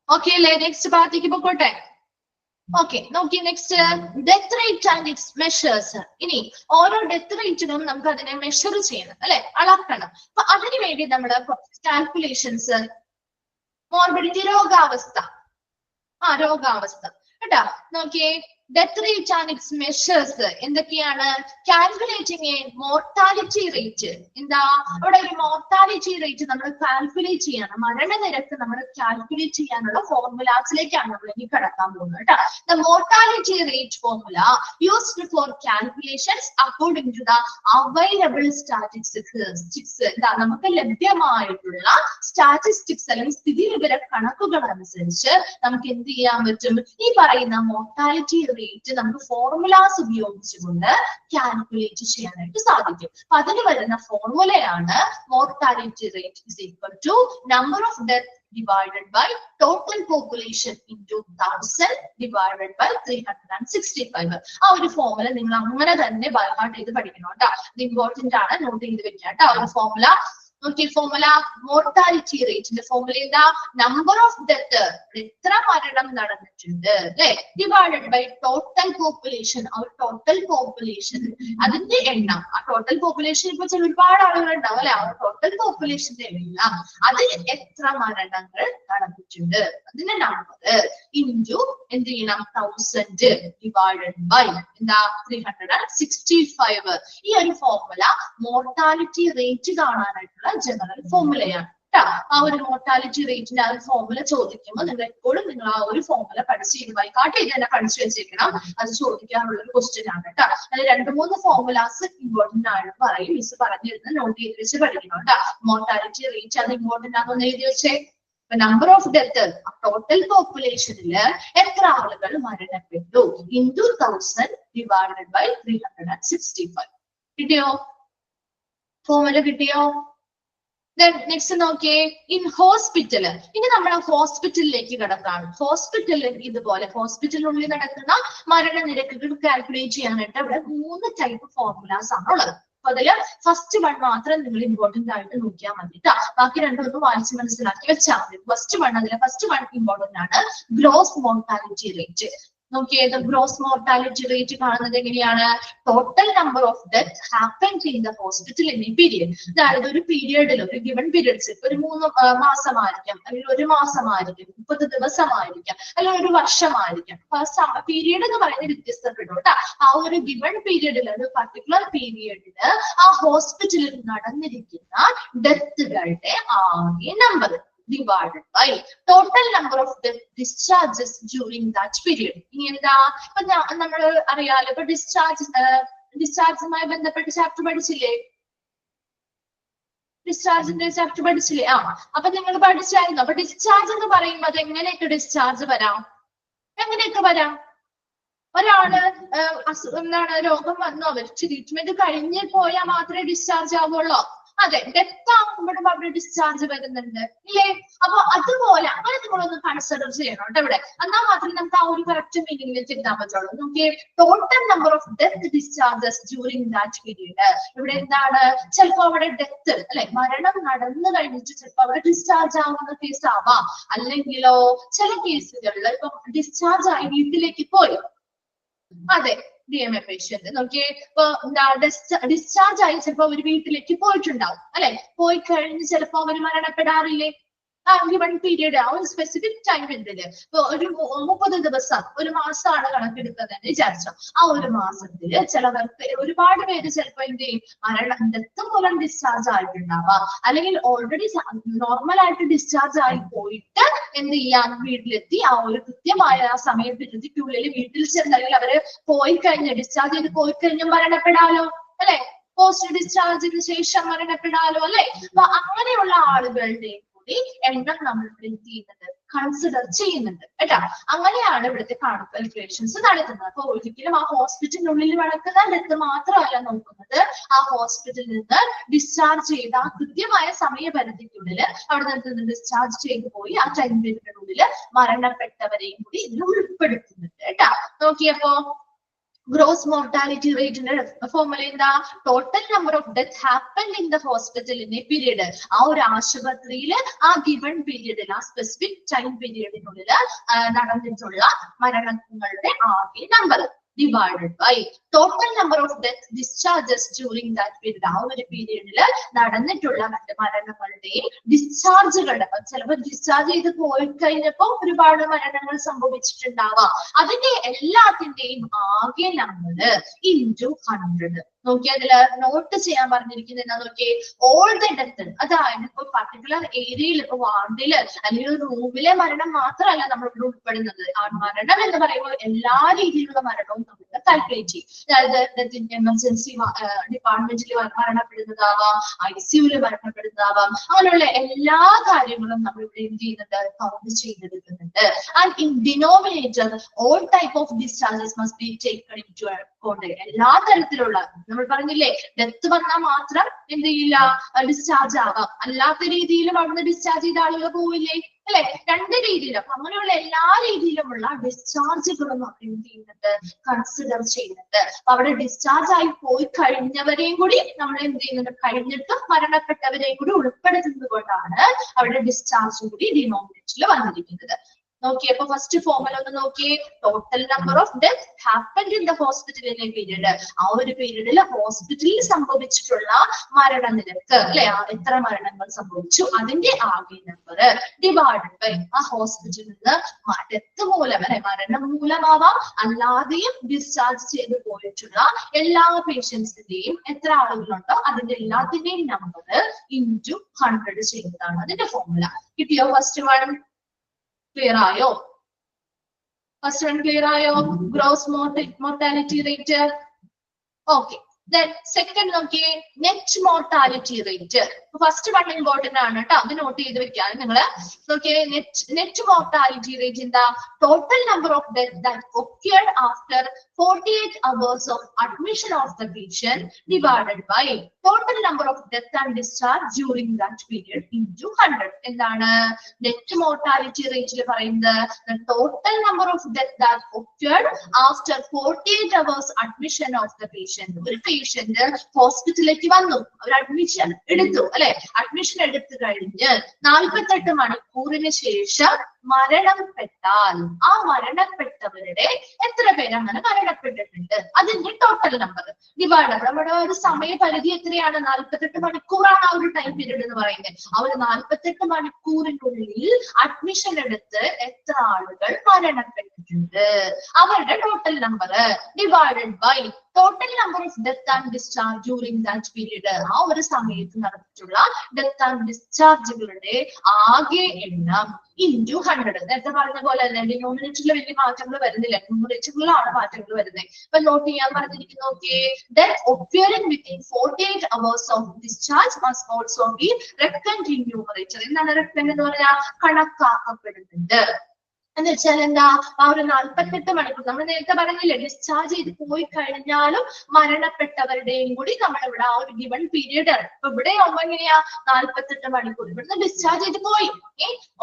ഓക്കെ അല്ലേ? നെക്സ്റ്റ് ഭാഗത്തേക്ക് പോയിക്കോട്ടെ. ഓക്കെ, നോക്കി next death rate and its measures. ഇനി ഓരോ ഡെത്ത് റേറ്റിനും നമുക്ക് അതിനെ മെഷർ ചെയ്യണം അല്ലെ, അളക്കണം. അപ്പൊ അതിനു വേണ്ടി നമ്മൾ കാൽക്കുലേഷൻസ്, മോർബിഡിറ്റി രോഗാവസ്ഥ, രോഗാവസ്ഥ കേട്ടാ. നോക്കിയേ, death rate and its measures എന്തൊക്കെയാണ്? Calculating a mortality rate. എന്താ അവിടെ ഒരു മോർട്ടാലിറ്റി റേറ്റ് നമ്മൾ കാൽക്കുലേറ്റ് ചെയ്യണം. മരണനിരക്ക് നമ്മൾ കാൽക്കുലേറ്റ് ചെയ്യാനുള്ള ഫോർമുലാസിലേക്കാണ് നമ്മൾ ഇനി കടക്കാൻ പോകുന്നത് കേട്ടോ. The mortality rate formula used for calculations according to the available statistics. എന്താ നമുക്ക് ലഭ്യമായിട്ടുള്ള സ്റ്റാറ്റിസ്റ്റിക്സ് അല്ലെങ്കിൽ സ്ഥിതി വിവര കണക്കുകൾ അനുസരിച്ച് നമുക്ക് എന്ത് ചെയ്യാൻ പറ്റും? ഈ പറയുന്ന മോർട്ടാലിറ്റി റേറ്റ് നമുക്ക് ഫോർമുലാസ് ഉപയോഗിച്ചുകൊണ്ട് കാൽക്കുലേറ്റ് ചെയ്യാനായിട്ട് സാധിക്കും. അപ്പൊ അതിന് വരുന്ന ഫോർമുലയാണ് mortality rate is equal to number of death divided by total population into 1000 divided by 365. ആ ഒരു ഫോർമുല നിങ്ങൾ അങ്ങനെ തന്നെ ബൈ ഹാർട്ട് ചെയ്ത് പഠിക്കണം കേട്ടോ. ഇത് ഇമ്പോർട്ടന്റ് ആണ്, നോട്ട് ചെയ്ത് വെക്കാം കേട്ടോ. ആ ഒരു ഫോർമുല നോക്കി, ഫോർമുല മോർട്ടാലിറ്റി റേറ്റിന്റെ ഫോർമുല എന്താ? നമ്പർ ഓഫ് ഡെത്ത്, എത്ര മരണം നടന്നിട്ടുണ്ട് അല്ലെ, ഡിവൈഡഡ് ബൈ ടോട്ടൽ പോപ്പുലേഷൻ, ആ ഒരു ടോട്ടൽ പോപ്പുലേഷൻ അതിന്റെ എണ്ണം. ആ ടോട്ടൽ പോപ്പുലേഷൻ ഇപ്പൊ ഒരുപാട് ആളുകൾ ഉണ്ടാവും അല്ലെ, ആ ടോട്ടൽ പോപ്പുലേഷന്റെ എണ്ണം, അതിൽ എത്ര മരണങ്ങൾ നടന്നിട്ടുണ്ട് അതിന്റെ നമ്പർ ഇൻറ്റു എന്ത് ചെയ്യണം? 1000 ഡിവൈഡഡ് ബൈ എന്താ? 365. ഈ ഒരു ഫോർമുല മോർട്ടാലിറ്റി റേറ്റ് കാണാനായിട്ടുള്ള ജനറൽ ഫോർമുലയാണ് കേട്ടോ. ആ ഒരു മോർട്ടാലിറ്റി റേറ്റിന്റെ ആ ഒരു ഫോർമുല ചോദിക്കുമ്പോൾ നിങ്ങൾ എപ്പോഴും നിങ്ങൾ ആ ഒരു ഫോർമുല പഠിച്ച് ബൈ ഹാർട്ട് ചെയ്ത് തന്നെ പഠിച്ചു വെച്ചേക്കണം. അത് ചോദിക്കാനുള്ള ഒരു ക്വസ്റ്റ്യൻ ആണ് കേട്ടോ. അതിൽ 2-3 ഫോർമുലാസ് ഇമ്പോർട്ടന്റ് ആണ് പറയും, മിസ് പറഞ്ഞിരുന്ന് നോട്ട് ചെയ്ത് വെച്ച് പഠിക്കണം കേട്ടോ. മോർട്ടാലിറ്റി റേറ്റ് അത് ഇമ്പോർട്ടന്റ് ആണെന്ന് എഴുതി വെച്ചേ. നമ്പർ ഓഫ് ഡെത്ത്, ടോട്ടൽ പോപ്പുലേഷനില് എത്ര ആളുകൾ മരണപ്പെട്ടു ഇൻറ്റു 1000 ഡിവൈഡഡ് ബൈ 365. കിട്ടിയോ? ഫോർമുല കിട്ടിയോ? നെക്സ്റ്റ് നോക്കിയേ, ഇൻ ഹോസ്പിറ്റല്. ഇനി നമ്മൾ ഹോസ്പിറ്റലിലേക്ക് കിടക്കാണ്. ഹോസ്പിറ്റലിൽ ഇതുപോലെ ഹോസ്പിറ്റലിനുള്ളിൽ നടക്കുന്ന മരണനിരക്കുകൾ കാൽക്കുലേറ്റ് ചെയ്യാനായിട്ട് ഇവിടെ 3 ടൈപ്പ് ഫോർമുലാസ് ആണ് ഉള്ളത്. അപ്പൊ അതില് ഫസ്റ്റ് വൺ മാത്രം നിങ്ങൾ ഇമ്പോർട്ടന്റ് ആയിട്ട് നോക്കിയാൽ മതി കേട്ടോ. ബാക്കി രണ്ടൊന്നും വായിച്ച് മനസ്സിലാക്കി വെച്ചാൽ മതി. ഫസ്റ്റ് വൺ ഇമ്പോർട്ടന്റ് ആണ്, ഗ്രോസ് മോർട്ടാലിറ്റി റേറ്റ്. നോക്കിയത് ഗ്രോസ് മോർട്ടാലിറ്റി റേറ്റ് കാണുന്നത് എങ്ങനെയാണ്? Total number of death happened in the hospital in A period. അതായത് ഒരു പീരിയഡിൽ, ഒരു ഗിവൺ പീരിയഡ്സ്, ഒരു 3 മാസമായിരിക്കാം, അല്ലെങ്കിൽ 1 മാസമായിരിക്കും, 30 ദിവസമായിരിക്കാം, അല്ലെങ്കിൽ 1 വർഷമായിരിക്കാം. പീരിയഡ് എന്ന് പറയുന്നത് വ്യത്യസ്തപ്പെടും കേട്ടോ. ആ ഒരു ഗിവൺ പീരിയഡിൽ, ഒരു പർട്ടിക്കുലർ പീരിയഡില് ആ ഹോസ്പിറ്റലിൽ നടന്നിരിക്കുന്ന ഡെത്തുകളുടെ ആകെ number divided by total number of discharges during that period. ഇനി എന്താ? ഇപ്പൊ നമ്മൾ അറിയാലോ, ഇപ്പൊ ഡിസ്ചാർജുമായി ബന്ധപ്പെട്ട് ചാപ്റ്റർ പഠിച്ചില്ലേ? ഡിസ്ചാർജിന്റെ ചാപ്റ്റർ പഠിച്ചില്ലേ? അപ്പൊ നിങ്ങൾ പഠിച്ചായിരുന്നു. അപ്പൊ ഡിസ്ചാർജ് എന്ന് പറയുമ്പോൾ അത് എങ്ങനെയൊക്കെ ഡിസ്ചാർജ് വരാം? എങ്ങനെയൊക്കെ വരാം? ഒരാള് എന്താണ് രോഗം വന്നു, അവർ ട്രീറ്റ്മെന്റ് കഴിഞ്ഞ് പോയാൽ മാത്രമേ ഡിസ്ചാർജ് ആവുള്ളൂ. അതെ, ഡെത്ത് ആകുമ്പോഴും അവിടെ ഡിസ്ചാർജ് വരുന്നുണ്ട് ഇല്ലേ? അപ്പൊ അതുപോലെ അങ്ങനെ നിങ്ങളൊന്ന് കൺസിഡർ ചെയ്യണം കേട്ടോ ഇവിടെ. എന്നാൽ മാത്രമേ നമുക്ക് ആ ഒരു കറക്റ്റ് മീനിങ്ങിലേക്ക് എത്താൻ പറ്റുള്ളൂ. നോക്കിയേ, total number of death discharges during that period. ഇവിടെ എന്താണ്? ചിലപ്പോ അവിടെ ഡെത്ത് അല്ലെ, മരണം നടന്നു കഴിഞ്ഞിട്ട് ചിലപ്പോ അവിടെ ഡിസ്ചാർജ് ആവുന്ന കേസ് ആവാം. അല്ലെങ്കിലോ ചില കേസുകളിൽ ഇപ്പൊ ഡിസ്ചാർജ് ആയി വീട്ടിലേക്ക് പോയി, അതെ, DMA പേഷ്യന്റ് നോക്കിയേ, ഇപ്പൊ എന്താ ഡിസ്ചാർജ് ആയി ചിലപ്പോ ഒരു വീട്ടിലേക്ക് പോയിട്ടുണ്ടാവും അല്ലെ, പോയി കഴിഞ്ഞ് ചിലപ്പോ അവര് മരണപ്പെടാറില്ലേ? ആ ഗിവൺ പീരീഡ്, ആ ഒരു സ്പെസിഫിക് ടൈം ഉണ്ടല്ലേ, ഇപ്പൊ ഒരു 30 ദിവസം, ഒരു മാസമാണ് കണക്കെടുക്കുന്നത് വിചാരിച്ചോ. ആ ഒരു മാസത്തില് ചിലവർക്ക് ഒരുപാട് പേര് ചിലപ്പോ എന്ത് ചെയ്യും, ഡെത്ത് മൂലം ഡിസ്ചാർജ് ആയിട്ടുണ്ടാവാം, അല്ലെങ്കിൽ ഓൾറെഡി നോർമൽ ആയിട്ട് ഡിസ്ചാർജ് ആയി പോയിട്ട് എന്ത് ചെയ്യാൻ വീട്ടിലെത്തി ആ ഒരു കൃത്യമായ ആ സമയപരിധിക്കുള്ളിൽ വീട്ടിൽ ചെന്നെങ്കിൽ അവര് പോയി കഴിഞ്ഞ് ഡിസ്ചാർജ് ചെയ്ത് പോയി കഴിഞ്ഞ് മരണപ്പെടാലോ അല്ലെ, പോസ്റ്റ് ഡിസ്ചാർജിന് ശേഷം മരണപ്പെടാലോ അല്ലെ. അപ്പൊ അങ്ങനെയുള്ള ആളുകളുടെ എണ്ണം നമ്മൾ എന്ത് ചെയ്യുന്നുണ്ട്, കൺസിഡർ ചെയ്യുന്നുണ്ട് കേട്ടാ. അങ്ങനെയാണ് ഇവിടുത്തെ കാൽക്കുലേഷൻസ് നടത്തുന്നത്. അപ്പൊ ഒരിക്കലും ആ ഹോസ്പിറ്റലിനുള്ളിൽ നടക്കുന്ന ഡെത്ത് മാത്രമല്ല നോക്കുന്നത്, ആ ഹോസ്പിറ്റലിൽ നിന്ന് ഡിസ്ചാർജ് ചെയ്ത ആ കൃത്യമായ സമയപരിധിക്കുള്ളിൽ അവിടെ നിന്ന് ഡിസ്ചാർജ് ചെയ്തു പോയി ആ ടൈം പീരീഡിനുള്ളിൽ മരണപ്പെട്ടവരെയും കൂടി ഇതിൽ ഉൾപ്പെടുത്തുന്നുണ്ട് കേട്ടാ. നോക്കിയപ്പോ gross mortality rate in the formula in the total number of deaths happened in the hospital in a period. Our Ashabatril, a given period, a specific time period in Nadandula, number divided by total number of death discharges during that period. Our period നടന്നിട്ടുള്ള മരണങ്ങളുടെ ഡിസ്ചാർജുകളുടെ ചിലപ്പോൾ discharge ചെയ്ത് പോയി കഴിഞ്ഞപ്പോ ഒരുപാട് മരണങ്ങൾ സംഭവിച്ചിട്ടുണ്ടാവാം. അതിന്റെ എല്ലാത്തിന്റെയും ആകെ നമ്പർ ഇൻറ്റു 100. നോക്കിയാൽ അതില് നോട്ട് ചെയ്യാൻ പറഞ്ഞിരിക്കുന്നത് എന്താ നോക്കിയേ, ഓൾ ദ ഡെത്ത്, അതായത് ഇപ്പൊ പർട്ടിക്കുലർ ഏരിയയിൽ ഇപ്പൊ വാർഡില് അല്ലെങ്കിൽ റൂമിലെ മരണം മാത്രമല്ല നമ്മൾ ഇവിടെ ഉൾപ്പെടുന്നത്. ആ മരണം എന്ന് പറയുമ്പോൾ എല്ലാ രീതിയിലുള്ള മരണവും നമ്മൾ കാൽക്കുലേറ്റ് ചെയ്യും. അതായത് എമർജൻസി ഡിപ്പാർട്ട്മെന്റിൽ മരണപ്പെടുന്നതാവാം, ICUവിൽ മരണപ്പെടുന്നതാവാം, അങ്ങനെയുള്ള എല്ലാ കാര്യങ്ങളും നമ്മൾ ഇവിടെ എന്ത് ചെയ്യുന്നുണ്ട്, കൗണ്ട് ചെയ്തെടുക്കുന്നുണ്ട്. And in denominator all type of discharges must be taken into account. എല്ലാ തരത്തിലുള്ള നമ്മൾ പറഞ്ഞില്ലേ, ഡെത്ത് വന്നാൽ മാത്രം എന്ത് ചെയ്യില്ല, ഡിസ്ചാർജ് ആവാം, അല്ലാത്ത രീതിയിലും അവിടുന്ന് ഡിസ്ചാർജ് ചെയ്ത ആളുകൾ പോവില്ലേ അല്ലെ, രണ്ട് രീതിയിലും. അങ്ങനെയുള്ള എല്ലാ രീതിയിലുമുള്ള ഡിസ്ചാർജുകളും നമ്മൾ എന്ത് ചെയ്യുന്നുണ്ട്, കൺസിഡർ ചെയ്യുന്നുണ്ട്. അപ്പൊ അവിടെ ഡിസ്ചാർജ് ആയി പോയി കഴിഞ്ഞവരെയും കൂടി നമ്മൾ എന്ത് ചെയ്യുന്നുണ്ട്, കഴിഞ്ഞിട്ട് മരണപ്പെട്ടവരെയും കൂടി ഉൾപ്പെടുത്തുന്നത് കൊണ്ടാണ് അവിടെ ഡിസ്ചാർജ് കൂടി ഡിനോമിനേറ്ററിൽ വന്നിരിക്കുന്നത്. നോക്കിയപ്പോ ഫസ്റ്റ് ഫോർമുല ഒന്ന് നോക്കിയേ, total number of death happened in the hospital in a period. ആ ഒരു പീരീഡിൽ ഹോസ്പിറ്റലിൽ സംഭവിച്ചിട്ടുള്ള മരണനിരക്ക് അല്ലെ, എത്ര മരണങ്ങൾ സംഭവിച്ചു അതിന്റെ ആകെ നമ്പർ ഡിവൈഡഡ് ബൈ ആ ഹോസ്പിറ്റലിൽ നിന്ന് ഡെത്ത് മൂലം അല്ലെ, മരണം മൂലമാവാം അല്ലാതെയും ഡിസ്ചാർജ് ചെയ്ത് പോയിട്ടുള്ള എല്ലാ പേഷ്യൻസിന്റെയും എത്ര ആളുകളുണ്ടോ അതിന്റെ എല്ലാത്തിന്റെയും നമ്പർ ഇൻറ്റു 100 ചെയ്യുന്നതാണ് അതിന്റെ ഫോർമുല. കിട്ടിയോ? ഫസ്റ്റ് വൺ ക്ലിയർ ആയോ? ഫസ്റ്റ് വൺ ക്ലിയർ ആയോ? Gross mortality rate. Okay, then second നോക്കിയേ, net mortality rate. First one important ആണ് കേട്ടോ, അത് നോട്ട് ചെയ്ത് വെക്കാൻ നിങ്ങള്. നോക്കിയേ, നെറ്റ് മോർട്ടാലിറ്റി റേറ്റ് എന്താ, total number of death that occurred after 48 hours of admission of the patient divided by total number of death and discharge during that period into 100. എന്താണ് net mortality റേറ്റിൽ പറയുന്നത്? the total number of death that occurred after 48 hours admission of the patient. ഒരു patient ഹോസ്പിറ്റലിലേക്ക് വന്നു, അവർ admission എടുത്തു അല്ലെ, admission എടുത്തു കഴിഞ്ഞ് 48 മണിക്കൂറിന് ശേഷം മരണപ്പെട്ടാൽ ആ മരണപ്പെട്ടവരുടെ എത്ര പേര് അങ്ങനെ മരണപ്പെട്ടിട്ടുണ്ട് അതിന്റെ ടോട്ടൽ നമ്പർ ഡിവൈഡ്. നമ്മുടെ ഒരു സമയപരിധി എത്രയാണ്? 48 മണിക്കൂറാണ് ആ ഒരു ടൈം പീരീഡ് എന്ന് പറയുന്നത്. ആ ഒരു 48 മണിക്കൂറിനുള്ളിൽ അഡ്മിഷൻ എടുത്ത് എത്ര ആളുകൾ മരണപ്പെട്ടിട്ടുണ്ട് അവരുടെ total number divided by total number of death and discharge during that period. ആ ഒരു സമയത്ത് നടത്തിയിട്ടുള്ള ഡെത്ത് ആൻഡ് ഡിസ്ചാർജുകളുടെ ആകെ എണ്ണം ഇൻറ്റു 100. നേരത്തെ പറഞ്ഞ പോലെ തന്നെ ഡിനോമിനേറ്ററിൽ വലിയ മാറ്റങ്ങൾ വരുന്നില്ല, ന്യൂമറേറ്ററിലാണ് മാറ്റങ്ങൾ വരുന്നത്. ഇപ്പൊ നോട്ട് ചെയ്യാൻ പറഞ്ഞിരിക്കുന്നു, okay, death ഒക്യൂറിംഗ് within 48 hours of discharge must also be reckoned in numerator. എന്താണ് reckoned എന്ന് പറഞ്ഞാൽ കണക്കാക്കപ്പെടുന്നുണ്ട് എന്ന് വെച്ചാൽ എന്താ, ആ ഒരു 48 മണിക്കൂർ നമ്മൾ നേരത്തെ പറഞ്ഞില്ലേ, ഡിസ്ചാർജ് ചെയ്ത് പോയി കഴിഞ്ഞാലും മരണപ്പെട്ടവരുടെയും കൂടി നമ്മളിവിടെ ആ ഒരു ഗിവൺ പീരീഡ്. ഇപ്പൊ ഇവിടെ ആവുമ്പോ എങ്ങനെയാ, 48 മണിക്കൂർ ഇവിടുന്ന് ഡിസ്ചാർജ് ചെയ്ത് പോയി,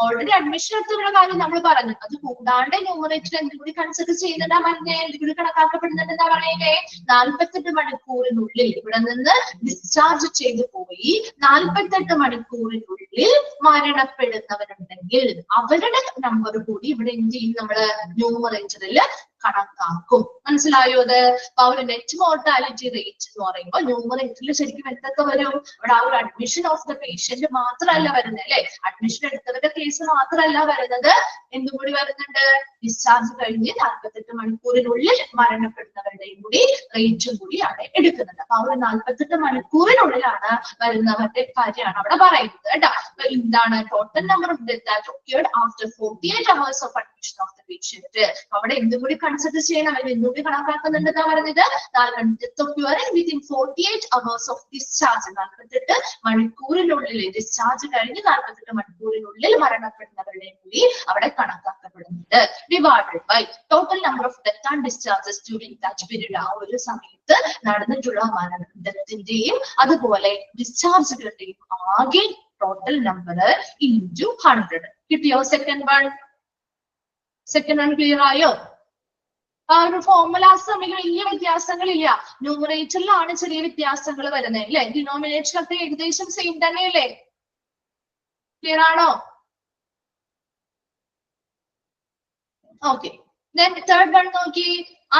ഓൾറെഡി അഡ്മിഷൻ എടുത്തുള്ള കാര്യം നമ്മൾ പറഞ്ഞു. അത് കൂടാണ്ട് ന്യൂമറേറ്റർ എന്തുകൂടി കൺസിഡർ ചെയ്യുന്നുണ്ടാ പറഞ്ഞേ, എന്തുകൂടി കണക്കാക്കപ്പെടുന്നുണ്ട് എന്താ പറയുന്നേ, 48 മണിക്കൂറിനുള്ളിൽ ഇവിടെ നിന്ന് ഡിസ്ചാർജ് ചെയ്ത് പോയി 48 മണിക്കൂറിനുള്ളിൽ മരണപ്പെടുന്നവരുണ്ടെങ്കിൽ അവരുടെ നമ്പർ കൂടി ഇവിടെ എന്ത് ചെയ്യും, നമ്മള് ന്യൂമറേറ്ററിൽ കണക്കാക്കും. മനസ്സിലായോ? അത് ആ ഒരു നെറ്റ് മോർട്ടാലിറ്റി റേറ്റ് എന്ന് പറയുമ്പോൾ ന്യൂമറേറ്ററിൽ ശരിക്കും എന്തൊക്കെ വരും? അവിടെ ആ ഒരു അഡ്മിഷൻ ഓഫ് ദ പേഷ്യന്റ് മാത്രമല്ല വരുന്നത് അല്ലെ, അഡ്മിഷൻ എടുത്തവരുടെ കേസ് മാത്രമല്ല വരുന്നത്, എന്തും കൂടി വരുന്നുണ്ട്, ഡിസ്ചാർജ് കഴിഞ്ഞ് 48 മണിക്കൂറിനുള്ളിൽ മരണപ്പെടുന്നവരുടെയും കൂടി റേറ്റും കൂടിയാണ് എടുക്കുന്നത്. അപ്പൊ ആ ഒരു 48 മണിക്കൂറിനുള്ളിലാണ് വരുന്നവരുടെ കാര്യമാണ് അവിടെ പറയുന്നത് കേട്ടോ. അപ്പൊ എന്താണ് total number of death that occurred after 48 hours of admission of the patient. അവിടെ എന്തും കൂടി കൺസിഡർ ചെയ്യണം, അവർ എന്തും കൂടി കണക്കാക്കുന്നുണ്ടെന്നാ പറഞ്ഞത്, death ഒക്യൂറിംഗ് within 48 hours of discharge, 48 മണിക്കൂറിനുള്ളിൽ ഡിസ്ചാർജ് കഴിഞ്ഞ് 48 മണിക്കൂറിനുള്ളിൽ മരണപ്പെടുന്നവരുടെയും കൂടി അവിടെ കണക്കാക്കപ്പെടുന്നുണ്ട്. Divided by total number of death and discharges during that period, ആ ഒരു സമയത്ത് നടന്നിട്ടുള്ള ഡെത്തിന്റെയും അതുപോലെ ഡിസ്ചാർജുകളുടെയും ആകെ ടോട്ടൽ നമ്പർ ഇൻറ്റു 100. കിട്ടിയോ? സെക്കൻഡ് വൺ ക്ലിയർ ആയോ? ആ ഒരു ഫോർമുലാസ് തമ്മിൽ വലിയ വ്യത്യാസങ്ങളില്ല. ന്യൂമറേറ്ററിലാണ് ചെറിയ വ്യത്യാസങ്ങൾ വരുന്നത് അല്ലെ, ഡിനോമിനേറ്ററിലൊക്കെ ഏകദേശം സെയിം തന്നെയല്ലേ? ക്ലിയർ ആണോ? ഓക്കെ. Then third one നോക്കി,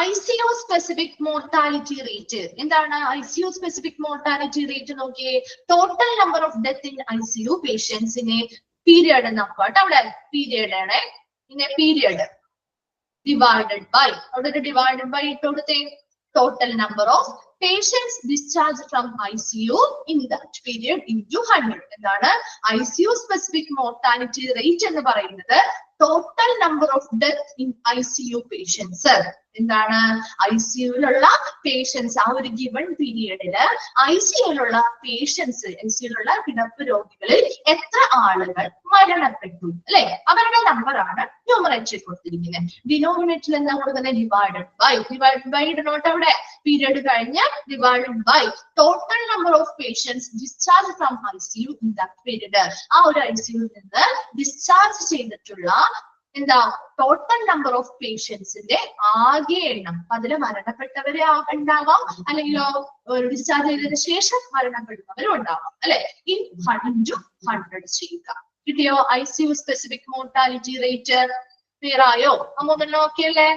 ICU specific mortality rate. എന്താണ് ICU specific mortality rate? നോക്കി, total number of death in ICU പേഷ്യൻസിനെ പീരിയഡ് നോക്കാം. അവിടെ പീരിയഡ് ആണ്, പിന്നെ പീരിയഡ് ഡിവൈഡഡ് ബൈ, അവിടെ ഒരു ഡിവൈഡഡ് ബൈ ഇട്ട് കൊടുത്തേ, total number of patients discharged from ICU in that period into 100. എന്താണ് ICU specific mortality rate എന്ന് പറയുന്നത്? Total number of death in ICU patients. എന്താണ് ICUലുള്ള പേഷ്യൻസ്, ആ ഒരു ഗിവൺ പീരിയഡില് ICUലുള്ള പേഷ്യൻസ്, ICUലുള്ള കിടപ്പ് രോഗികളിൽ എത്ര ആളുകൾ മരണപ്പെട്ടു അല്ലെ, അവരുടെ നമ്പറാണ് ന്യൂമറേറ്ററിൽ കൊടുത്തിരിക്കുന്നത്. ഡിനോമിനേറ്ററിൽ എന്താ കൊടുക്കുന്നത്? ഡിവൈഡഡ് ബൈ ഇടണോട്ട് അവിടെ, പീരിയഡ് കഴിഞ്ഞ് divided by total number of patients discharge from ICU in that period. ആ ഒരു ICUവിൽ നിന്ന് ഡിസ്ചാർജ് ചെയ്തിട്ടുള്ള എന്താ ടോട്ടൽ നമ്പർ ഓഫ് പേഷ്യൻസിന്റെ ആകെ എണ്ണം. അതിൽ മരണപ്പെട്ടവരെ ഉണ്ടാവാം, അല്ലെങ്കിൽ ഡിസ്ചാർജ് ചെയ്തതിനു ശേഷം മരണപ്പെടുന്നവരും ഉണ്ടാവാം അല്ലെ. ഇൻ 100 ചെയ്യുക. കിട്ടിയോ? ICU specific mortality rate clear ആയോ? അമ്മൂന്നല്ലോ ഓക്കെ അല്ലേ?